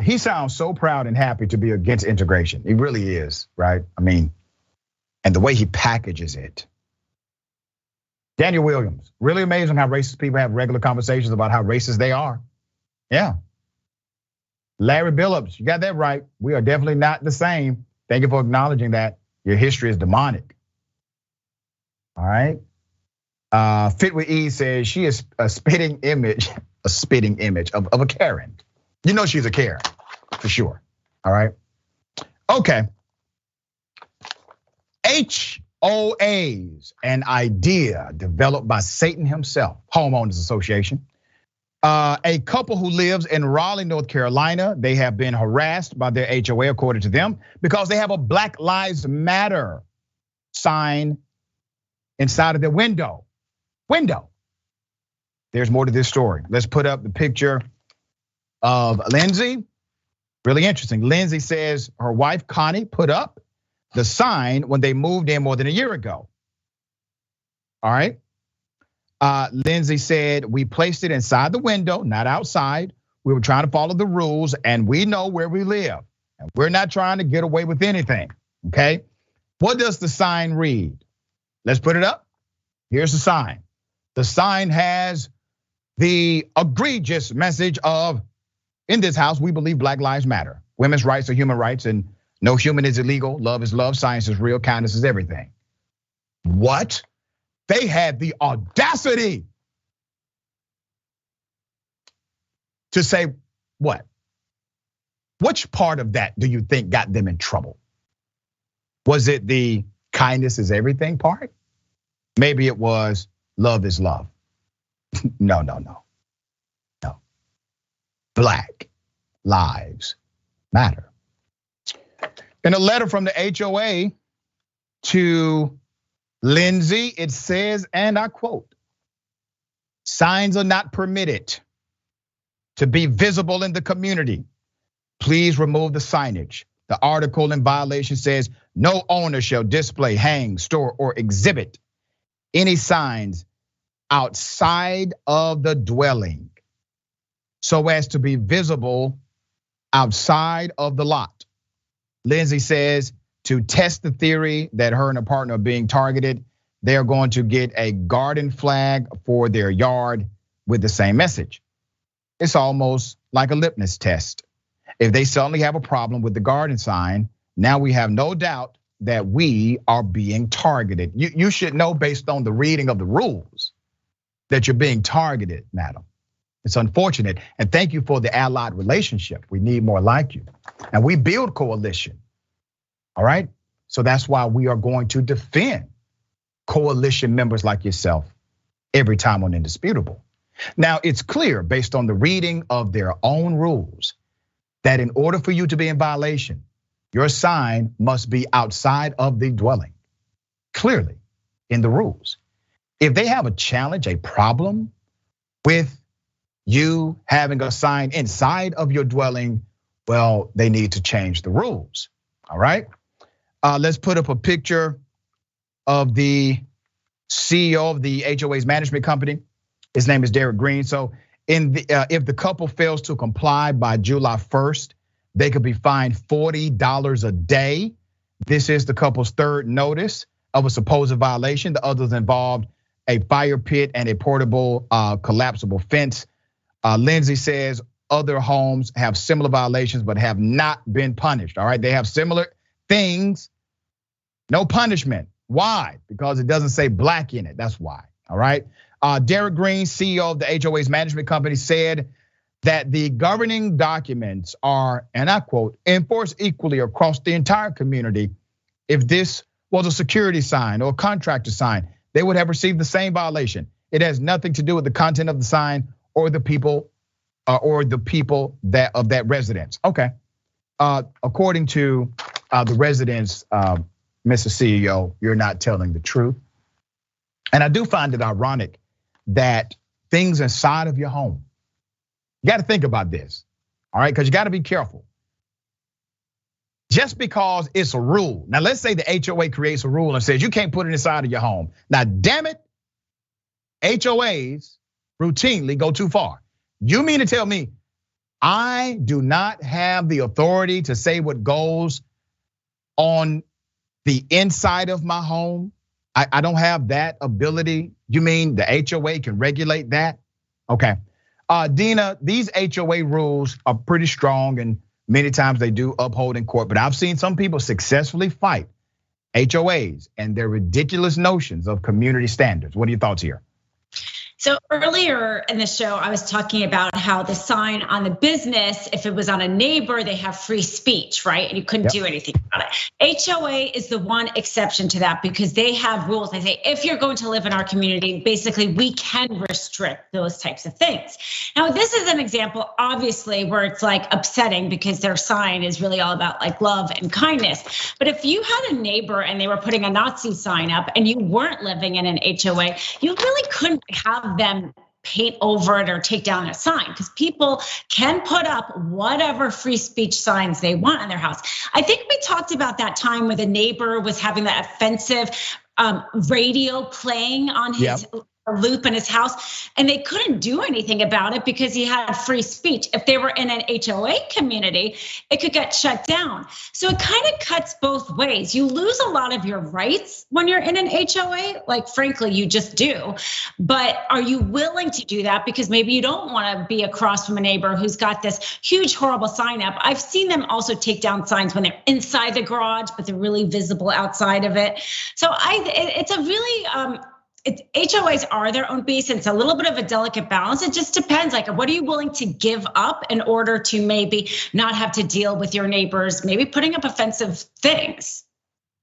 He sounds so proud and happy to be against integration. He really is, right? I mean, and the way he packages it. Daniel Williams, really amazing how racist people have regular conversations about how racist they are. Yeah. Larry Billups, you got that right. We are definitely not the same. Thank you for acknowledging that. Your history is demonic. All right. Fit with E says she is a spitting image of a Karen. You know she's a Karen, for sure. All right. Okay. HOAs, an idea developed by Satan himself, Homeowners Association. A couple who lives in Raleigh, North Carolina, they have been harassed by their HOA, according to them, because they have a Black Lives Matter sign inside of their window. There's more to this story. Let's put up the picture of Lindsay. Really interesting. Lindsay says her wife, Connie, put up the sign when they moved in more than a year ago. All right. Lindsay said, we placed it inside the window, not outside. We were trying to follow the rules and we know where we live. And we're not trying to get away with anything, okay? What does the sign read? Let's put it up. Here's the sign. The sign has the egregious message of, in this house, we believe Black Lives Matter. Women's rights are human rights and no human is illegal. Love is love, science is real, kindness is everything. What? They had the audacity to say what? Which part of that do you think got them in trouble? Was it the kindness is everything part? Maybe it was love is love. No. Black Lives Matter. In a letter from the HOA to Lindsay, it says, and I quote, signs are not permitted to be visible in the community. Please remove the signage. The article in violation says no owner shall display, hang, store, or exhibit any signs outside of the dwelling so as to be visible outside of the lot. Lindsay says to test the theory that her and her partner are being targeted, they're going to get a garden flag for their yard with the same message. It's almost like a litmus test. If they suddenly have a problem with the garden sign, now we have no doubt that we are being targeted. You should know based on the reading of the rules that you're being targeted, madam. It's unfortunate, and thank you for the allied relationship. We need more like you, and we build coalition, all right? So that's why we are going to defend coalition members like yourself every time on Indisputable. Now, it's clear based on the reading of their own rules that in order for you to be in violation, your sign must be outside of the dwelling, clearly in the rules. If they have a challenge, a problem with you having a sign inside of your dwelling, well, they need to change the rules, all right? Let's put up a picture of the CEO of the HOA's management company. His name is Derek Green. So if the couple fails to comply by July 1st, they could be fined $40 a day. This is the couple's third notice of a supposed violation. The others involved a fire pit and a portable collapsible fence. Lindsay says other homes have similar violations but have not been punished, all right? They have similar things, no punishment. Why? Because it doesn't say black in it, that's why, all right? Derek Green, CEO of the HOA's management company, said that the governing documents are, and I quote, enforced equally across the entire community. If this was a security sign or a contractor sign, they would have received the same violation. It has nothing to do with the content of the sign or the people or the people of that residence. Okay. According to the residents, Mr. CEO, you're not telling the truth. And I do find it ironic that things inside of your home, you got to think about this, all right? Because you got to be careful. Just because it's a rule. Now, let's say the HOA creates a rule and says you can't put it inside of your home. Now, damn it, HOAs routinely go too far. You mean to tell me I do not have the authority to say what goes on the inside of my home? I don't have that ability. You mean the HOA can regulate that? Okay. Dina, these HOA rules are pretty strong and many times they do uphold in court, but I've seen some people successfully fight HOAs and their ridiculous notions of community standards. What are your thoughts here? So earlier in the show, I was talking about how the sign on the business, if it was on a neighbor, they have free speech, right? And you couldn't do anything about it. HOA is the one exception to that because they have rules. They say, if you're going to live in our community, basically we can restrict those types of things. Now, this is an example, obviously, where it's like upsetting because their sign is really all about like love and kindness. But if you had a neighbor and they were putting a Nazi sign up and you weren't living in an HOA, you really couldn't have them paint over it or take down a sign because people can put up whatever free speech signs they want in their house. I think we talked about that time where the neighbor was having that offensive radio playing on his loop in his house, and they couldn't do anything about it because he had free speech. If they were in an HOA community, it could get shut down. So it kind of cuts both ways. You lose a lot of your rights when you're in an HOA, like frankly, you just do. But are you willing to do that? Because maybe you don't want to be across from a neighbor who's got this huge, horrible sign up. I've seen them also take down signs when they're inside the garage, but they're really visible outside of it. So it's a really, HOAs are their own beast, and it's a little bit of a delicate balance. It just depends, like what are you willing to give up in order to maybe not have to deal with your neighbors, maybe putting up offensive things.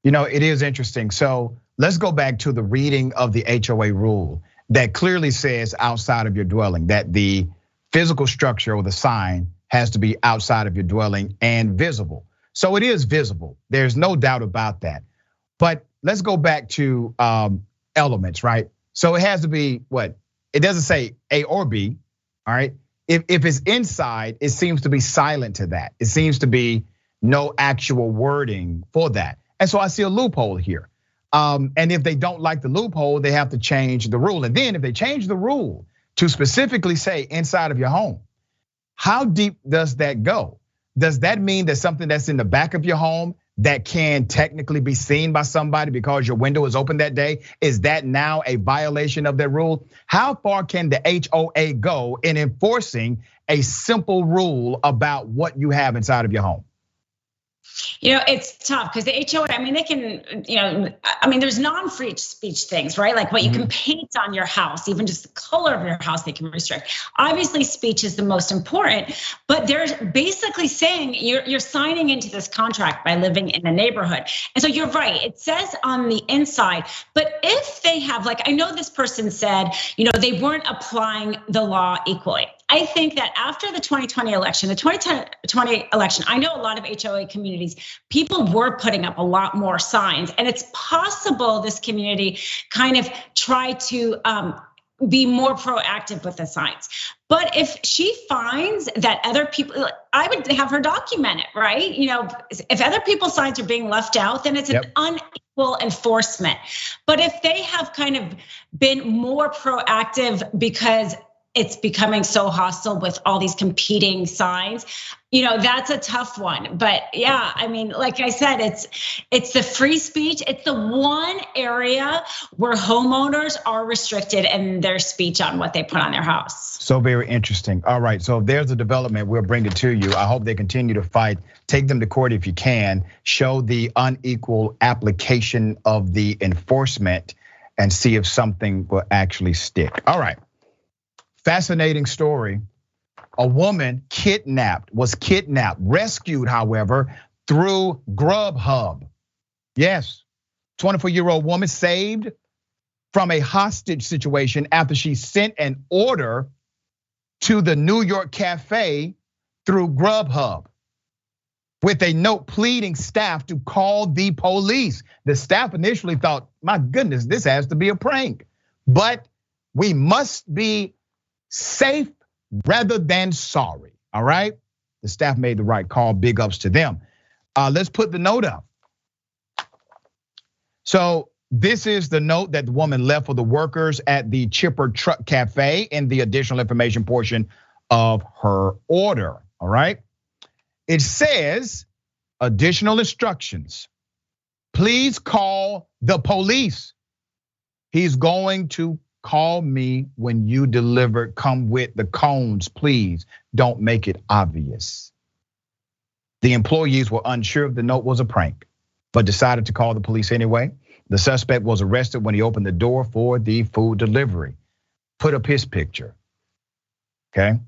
You know, it is interesting. So let's go back to the reading of the HOA rule that clearly says outside of your dwelling, that the physical structure or the sign has to be outside of your dwelling and visible. So it is visible. There's no doubt about that. But let's go back to elements, right? So it has to be what? It doesn't say A or B, all right? If it's inside, it seems to be silent to that. It seems to be no actual wording for that. And so I see a loophole here. And if they don't like the loophole, they have to change the rule. And then if they change the rule to specifically say inside of your home, how deep does that go? Does that mean that something that's in the back of your home that can technically be seen by somebody because your window is open that day, is that now a violation of their rule? How far can the HOA go in enforcing a simple rule about what you have inside of your home? You know, it's tough because the HOA, I mean, they can, there's non-free speech things, right? Like what you can paint on your house, even just the color of your house, they can restrict. Obviously, speech is the most important, but they're basically saying you're signing into this contract by living in the neighborhood. And so you're right, it says on the inside, but if they have, like, I know this person said, they weren't applying the law equally. I think that after the 2020 election, I know a lot of HOA communities, people were putting up a lot more signs, and it's possible this community kind of tried to be more proactive with the signs. But if she finds that other people, I would have her document it, right? If other people's signs are being left out, then it's an unequal enforcement. But if they have kind of been more proactive because it's becoming so hostile with all these competing signs, that's a tough one. But yeah, I mean, like I said, it's the free speech. It's the one area where homeowners are restricted in their speech on what they put on their house. So very interesting. All right, so if there's a development, we'll bring it to you. I hope they continue to fight. Take them to court if you can. Show the unequal application of the enforcement and see if something will actually stick. All right. Fascinating story. A woman was kidnapped, rescued, however, through Grubhub. Yes, 24-year-old woman saved from a hostage situation after she sent an order to the New York cafe through Grubhub with a note pleading staff to call the police. The staff initially thought, my goodness, this has to be a prank. But we must be safe rather than sorry, all right? The staff made the right call, big ups to them. Let's put the note up. So this is the note that the woman left for the workers at the Chipper Truck Cafe in the additional information portion of her order, all right? It says, additional instructions. Please call the police. He's going to call me when you deliver. Come with the cones, please. Don't make it obvious. The employees were unsure if the note was a prank, but decided to call the police anyway. The suspect was arrested when he opened the door for the food delivery. Put up his picture, okay?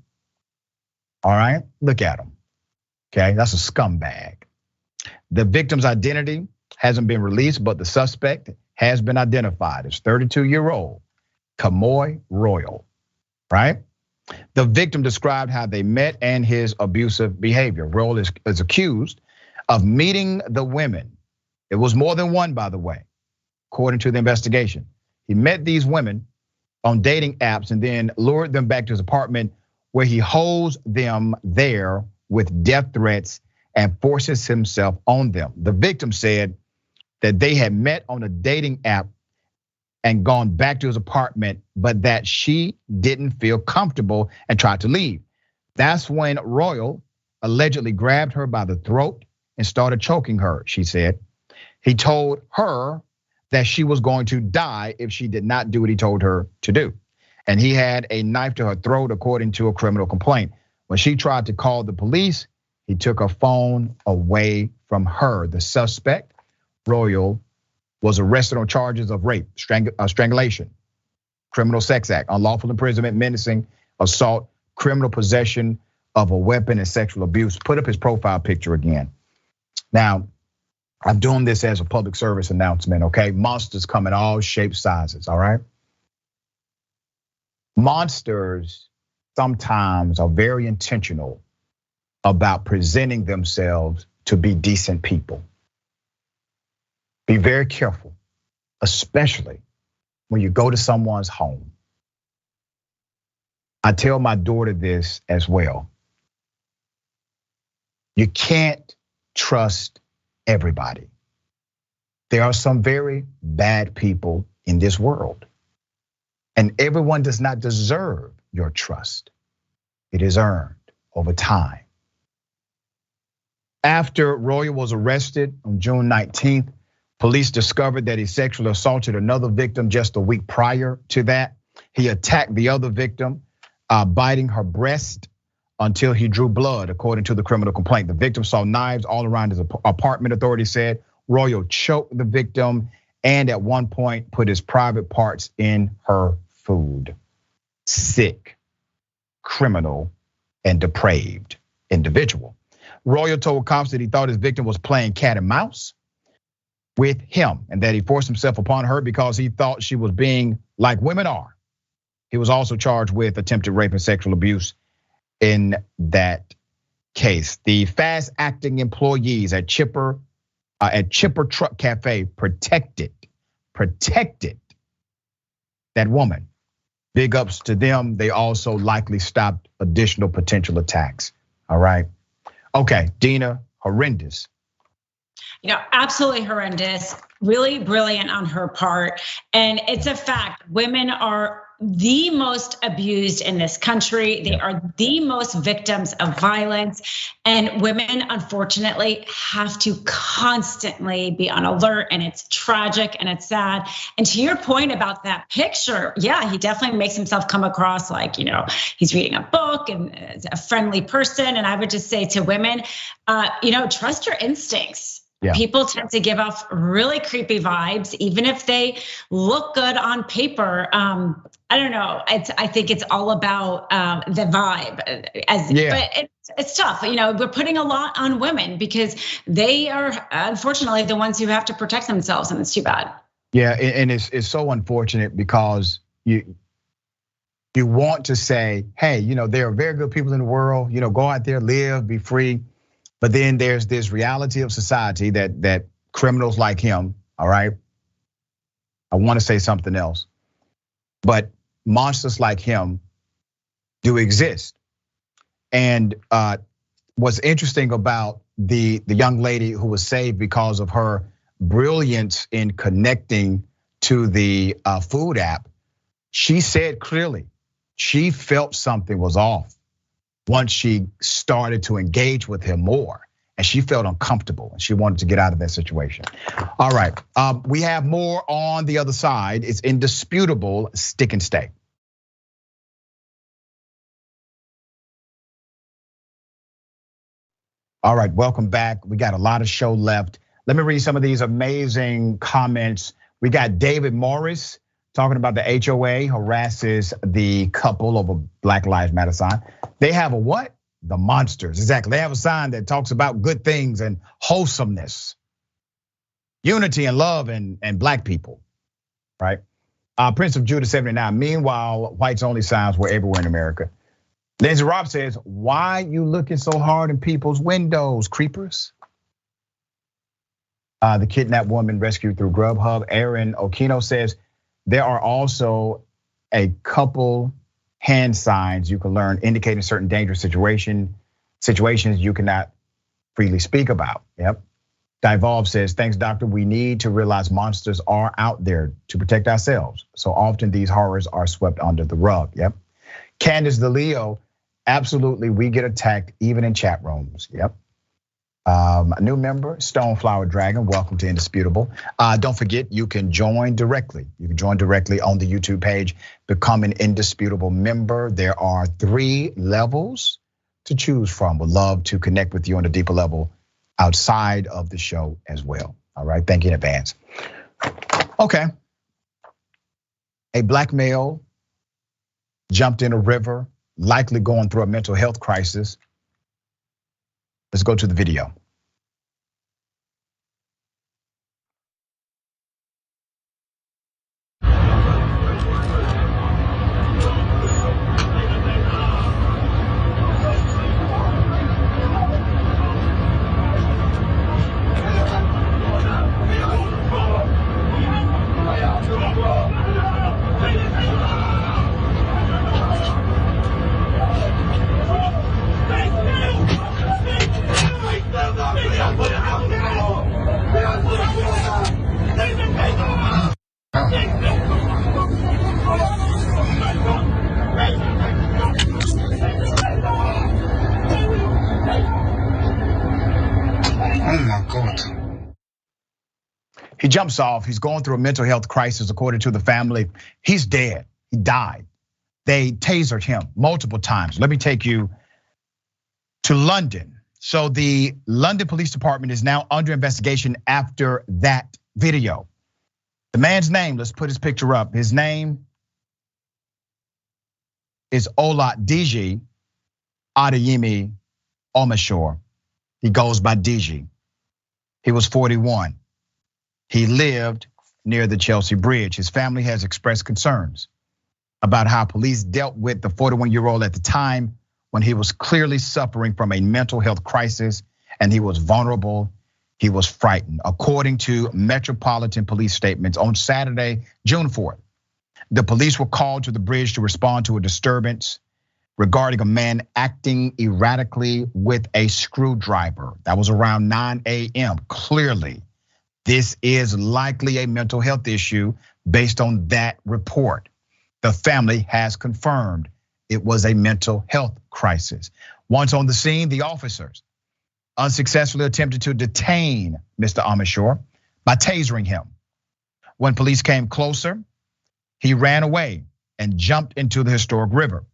All right, look at him, okay? That's a scumbag. The victim's identity hasn't been released, but the suspect has been identified as 32-year-old Kamoy Royal, right? The victim described how they met and his abusive behavior. Royal is accused of meeting the women. It was more than one, by the way, according to the investigation. He met these women on dating apps and then lured them back to his apartment where he holds them there with death threats and forces himself on them. The victim said that they had met on a dating app and gone back to his apartment, but that she didn't feel comfortable and tried to leave. That's when Royal allegedly grabbed her by the throat and started choking her, she said. He told her that she was going to die if she did not do what he told her to do. And he had a knife to her throat, according to a criminal complaint. When she tried to call the police, he took her phone away from her. The suspect, Royal, was arrested on charges of rape, strangulation, criminal sex act, unlawful imprisonment, menacing, assault, criminal possession of a weapon, and sexual abuse. Put up his profile picture again. Now, I'm doing this as a public service announcement, okay? Monsters come in all shapes, sizes, all right? Monsters sometimes are very intentional about presenting themselves to be decent people. Be very careful, especially when you go to someone's home. I tell my daughter this as well. You can't trust everybody. There are some very bad people in this world, and everyone does not deserve your trust. It is earned over time. After Royal was arrested on June 19th, police discovered that he sexually assaulted another victim just a week prior to that. He attacked the other victim, biting her breast until he drew blood, according to the criminal complaint. The victim saw knives all around his apartment, authorities said. Royal choked the victim and at one point put his private parts in her food. Sick, criminal, and depraved individual. Royal told cops that he thought his victim was playing cat and mouse with him and that he forced himself upon her because he thought she was being like women are. He was also charged with attempted rape and sexual abuse in that case. The fast-acting employees at Chipper Truck Cafe protected that woman. Big ups to them. They also likely stopped additional potential attacks. All right. Okay, Dina, horrendous. Absolutely horrendous, really brilliant on her part. And it's a fact, women are the most abused in this country. They are the most victims of violence. And women, unfortunately, have to constantly be on alert. And it's tragic and it's sad. And to your point about that picture, yeah, he definitely makes himself come across like, he's reading a book and a friendly person. And I would just say to women, trust your instincts. Yeah. People tend to give off really creepy vibes, even if they look good on paper. I don't know. I think it's all about the vibe. But it's tough. We're putting a lot on women because they are unfortunately the ones who have to protect themselves, and it's too bad. Yeah, and it's so unfortunate because You want to say, hey, there are very good people in the world, go out there, live, be free. But then there's this reality of society that criminals like him, all right? I want to say something else, but monsters like him do exist. And what's interesting about the young lady who was saved because of her brilliance in connecting to the food app, she said clearly she felt something was off once she started to engage with him more, and she felt uncomfortable and she wanted to get out of that situation. All right, we have more on the other side. It's Indisputable, stick and stay. All right, welcome back. We got a lot of show left. Let me read some of these amazing comments. We got David Morris talking about the HOA harasses the couple over Black Lives Matter sign. They have a what? The monsters, exactly. They have a sign that talks about good things and wholesomeness, unity and love and black people, right? Prince of Judah 79. Meanwhile, whites only signs were everywhere in America. Lindsay Robb says, why you looking so hard in people's windows, creepers? The kidnapped woman rescued through Grubhub. Aaron Okino says, there are also a couple hand signs you can learn indicating certain dangerous situations you cannot freely speak about. Yep. Divolve says, thanks, doctor. We need to realize monsters are out there to protect ourselves. So often these horrors are swept under the rug. Yep. Candace DeLeo, absolutely, we get attacked even in chat rooms. Yep. A new member, Stoneflower Dragon, welcome to Indisputable. Don't forget, you can join directly. You can join directly on the YouTube page, become an Indisputable member. There are 3 levels to choose from. Would love to connect with you on a deeper level outside of the show as well. All right, thank you in advance. Okay. A black male jumped in a river, likely going through a mental health crisis. Let's go to the video. He jumps off, he's going through a mental health crisis according to the family. He's dead, he died. They tasered him multiple times. Let me take you to London. So the London Police Department is now under investigation after that video. The man's name, let's put his picture up. His name is Oladiji Adeyemi Omashore. He goes by DG. He was 41. He lived near the Chelsea Bridge. His family has expressed concerns about how police dealt with the 41-year-old at the time when he was clearly suffering from a mental health crisis and he was vulnerable, he was frightened. According to Metropolitan Police statements on Saturday, June 4th, the police were called to the bridge to respond to a disturbance regarding a man acting erratically with a screwdriver. That was around 9 a.m. Clearly, this is likely a mental health issue based on that report. The family has confirmed it was a mental health crisis. Once on the scene, the officers unsuccessfully attempted to detain Mr. Omashore by tasering him. When police came closer, he ran away and jumped into the historic river.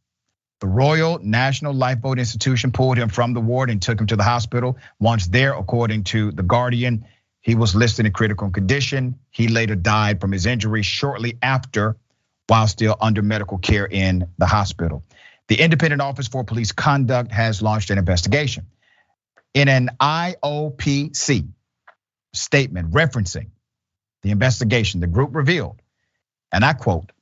The Royal National Lifeboat Institution pulled him from the ward and took him to the hospital. Once there, according to The Guardian, he was listed in critical condition. He later died from his injuries shortly after, while still under medical care in the hospital. The Independent Office for Police Conduct has launched an investigation. In an IOPC statement referencing the investigation, the group revealed, and I quote,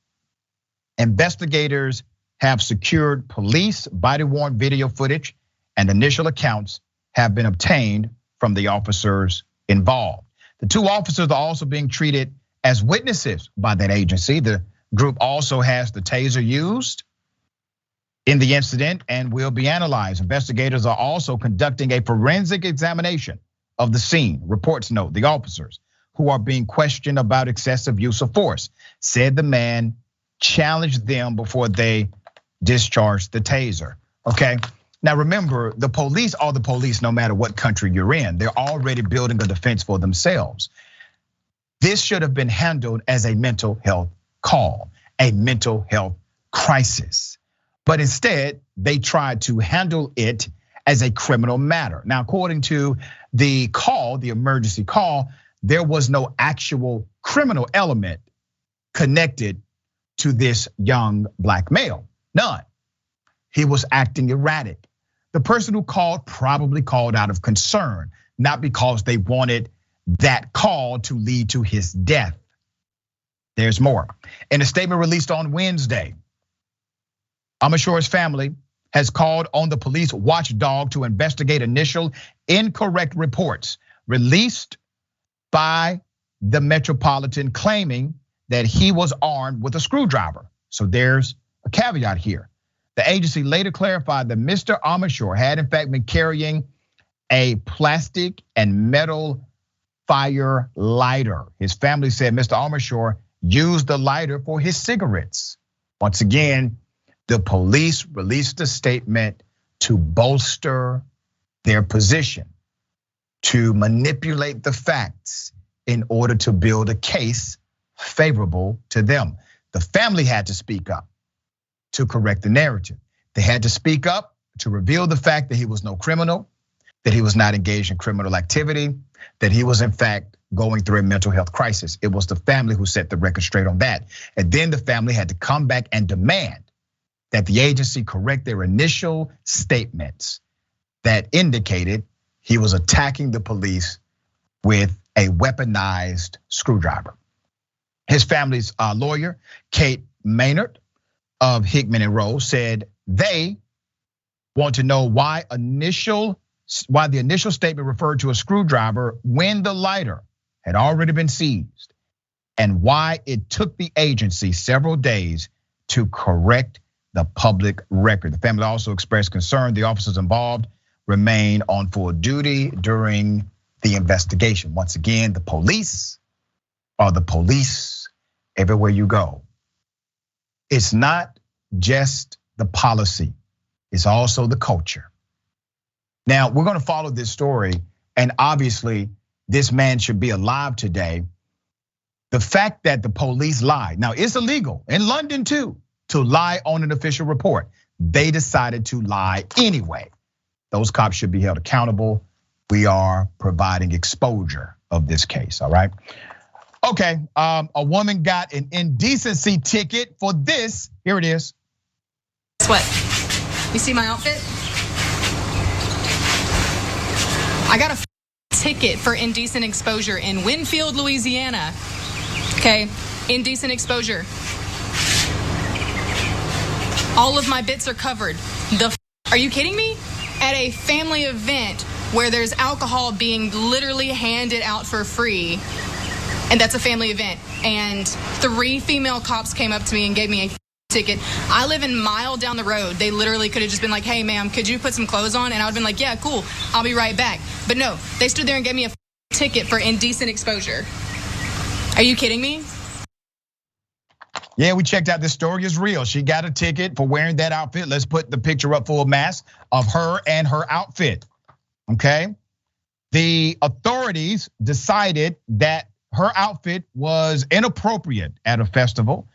investigators have secured police body-worn video footage, and initial accounts have been obtained from the officers involved. The two officers are also being treated as witnesses by that agency. The group also has the taser used in the incident and will be analyzed. Investigators are also conducting a forensic examination of the scene. Reports note the officers who are being questioned about excessive use of force said the man challenged them before they discharged the taser. Okay. Now remember, the police are the police no matter what country you're in. They're already building a defense for themselves. This should have been handled as a mental health call, a mental health crisis. But instead, they tried to handle it as a criminal matter. Now, according to the call, the emergency call, there was no actual criminal element connected to this young black male. None. He was acting erratic. The person who called probably called out of concern, not because they wanted that call to lead to his death. There's more. In a statement released on Wednesday, Amashore's family has called on the police watchdog to investigate initial incorrect reports released by the Metropolitan claiming that he was armed with a screwdriver. So there's a caveat here. The agency later clarified that Mr. Amashore had in fact been carrying a plastic and metal fire lighter. His family said Mr. Amashore used the lighter for his cigarettes. Once again, the police released a statement to bolster their position, to manipulate the facts in order to build a case favorable to them. The family had to speak up to correct the narrative. They had to speak up to reveal the fact that he was no criminal, that he was not engaged in criminal activity, that he was in fact going through a mental health crisis. It was the family who set the record straight on that. And then the family had to come back and demand that the agency correct their initial statements that indicated he was attacking the police with a weaponized screwdriver. His family's lawyer, Kate Maynard of Hickman and Rose, said they want to know why the initial statement referred to a screwdriver when the lighter had already been seized, and why it took the agency several days to correct the public record. The family also expressed concern the officers involved remain on full duty during the investigation. Once again, the police are the police everywhere you go. It's not just the policy, it's also the culture. Now, we're gonna follow this story, and obviously this man should be alive today. The fact that the police lied, now it's illegal in London too, to lie on an official report. They decided to lie anyway. Those cops should be held accountable. We are providing exposure of this case, all right? Okay, a woman got an indecency ticket for this. Here it is. Guess what? You see my outfit? I got a ticket for indecent exposure in Winfield, Louisiana. Okay, indecent exposure. All of my bits are covered. Are you kidding me? At a family event where there's alcohol being literally handed out for free, and that's a family event, and 3 female cops came up to me and gave me a ticket. I live a mile down the road. They literally could have just been like, hey ma'am, could you put some clothes on? And I would have been like, yeah, cool, I'll be right back. But no, they stood there and gave me a ticket for indecent exposure. Are you kidding me? Yeah, we checked out this story is real. She got a ticket for wearing that outfit. Let's put the picture up full mass of her and her outfit, okay? The authorities decided that her outfit was inappropriate at a festival,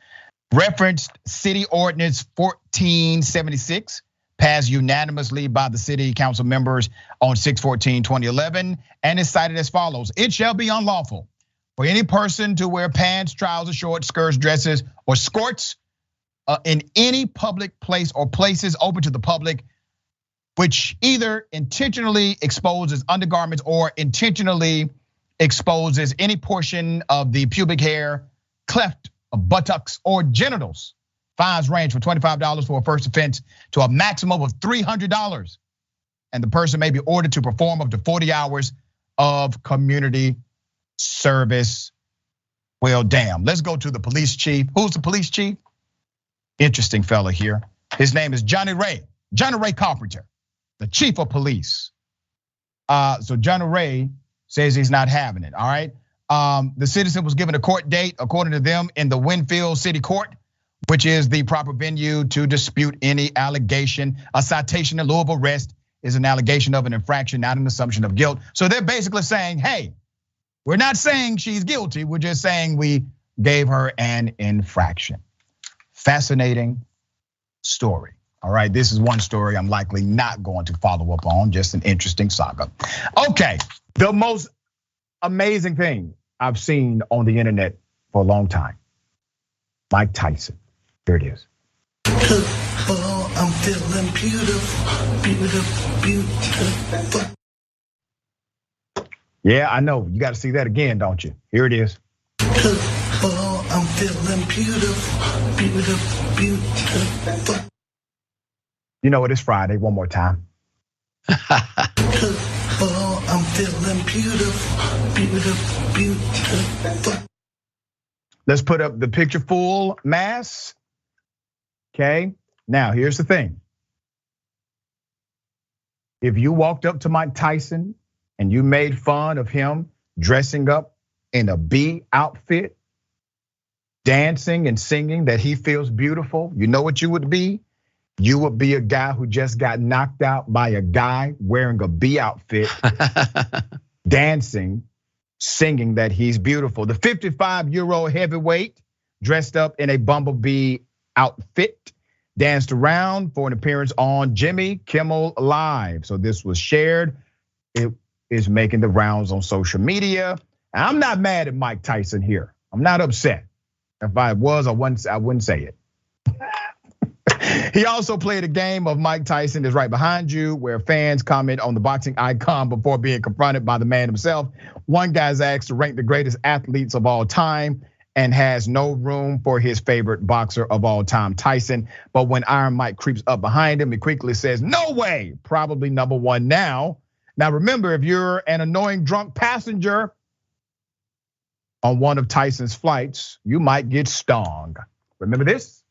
referenced City Ordinance 1476, passed unanimously by the city council members on 6/14/2011, and is cited as follows. It shall be unlawful for any person to wear pants, trousers, shorts, skirts, dresses, or skirts in any public place or places open to the public, which either intentionally exposes undergarments or intentionally exposes any portion of the pubic hair, cleft of buttocks, or genitals Fines range from $25 for a first offense to a maximum of $300. And the person may be ordered to perform up to 40 hours of community service. Well, damn. Let's go to the police chief. Who's the police chief? Interesting fella here. His name is Johnny Ray Carpenter, the chief of police. So Johnny Ray says he's not having it, all right? The citizen was given a court date, according to them, in the Winfield City Court, which is the proper venue to dispute any allegation. A citation in lieu of arrest is an allegation of an infraction, not an assumption of guilt. So they're basically saying, hey, we're not saying she's guilty. We're just saying we gave her an infraction. Fascinating story. All right, this is one story I'm likely not going to follow up on, just an interesting saga. Okay, the most amazing thing I've seen on the internet for a long time. Mike Tyson, here it is. Oh, I'm feeling beautiful, beautiful, beautiful. Yeah, I know, you gotta see that again, don't you? Here it is. Oh, I'm feeling beautiful, beautiful, beautiful. You know it is Friday, one more time. Oh, I'm feeling beautiful, beautiful, beautiful. Let's put up the picture full mass. Okay, now here's the thing. If you walked up to Mike Tyson and you made fun of him dressing up in a bee outfit, dancing and singing that he feels beautiful, you know what you would be? You would be a guy who just got knocked out by a guy wearing a bee outfit, dancing, singing that he's beautiful. The 55-year-old heavyweight dressed up in a bumblebee outfit danced around for an appearance on Jimmy Kimmel Live. So this was shared. It is making the rounds on social media. I'm not mad at Mike Tyson here. I'm not upset. If I was, I wouldn't say it. He also played a game of Mike Tyson is right behind you, where fans comment on the boxing icon before being confronted by the man himself. One guy's asked to rank the greatest athletes of all time and has no room for his favorite boxer of all time, Tyson. But when Iron Mike creeps up behind him, he quickly says, no way, probably number one now. Now remember, if you're an annoying drunk passenger on one of Tyson's flights, you might get stung. Remember this?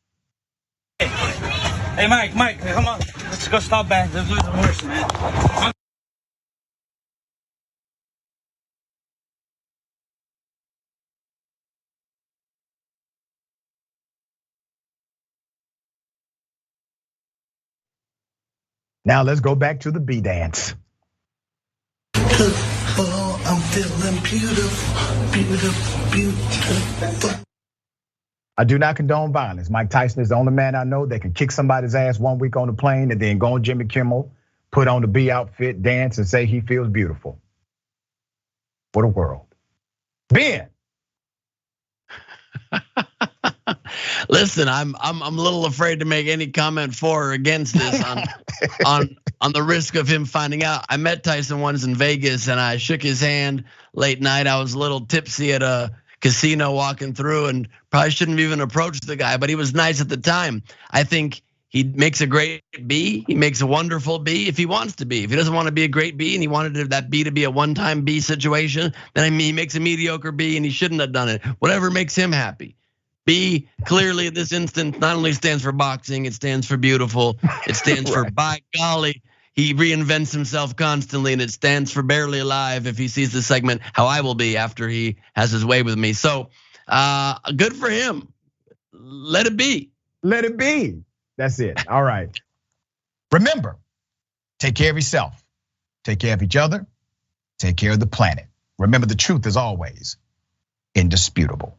Hey, Mike, come on. Let's go stop back. Let's lose the horse, man. Now let's go back to the bee dance. Oh, I'm feeling beautiful, beautiful, beautiful. I do not condone violence. Mike Tyson is the only man I know that can kick somebody's ass 1 week on the plane and then go on Jimmy Kimmel, put on the bee outfit, dance, and say he feels beautiful. What a world. Ben. Listen, I'm a little afraid to make any comment for or against this on the risk of him finding out. I met Tyson once in Vegas and I shook his hand late night. I was a little tipsy at a casino walking through and probably shouldn't have even approached the guy, but he was nice at the time. I think he makes a great bee. He makes a wonderful bee if he wants to be. If he doesn't want to be a great bee and he wanted that bee to be a one-time bee situation, then he makes a mediocre bee and he shouldn't have done it. Whatever makes him happy. B clearly in this instance not only stands for boxing, it stands for beautiful. It stands for by golly. He reinvents himself constantly, and it stands for barely alive if he sees the segment How I Will Be after he has his way with me. So good for him. Let it be. Let it be. That's it. All right. Remember, take care of yourself. Take care of each other. Take care of the planet. Remember, the truth is always indisputable.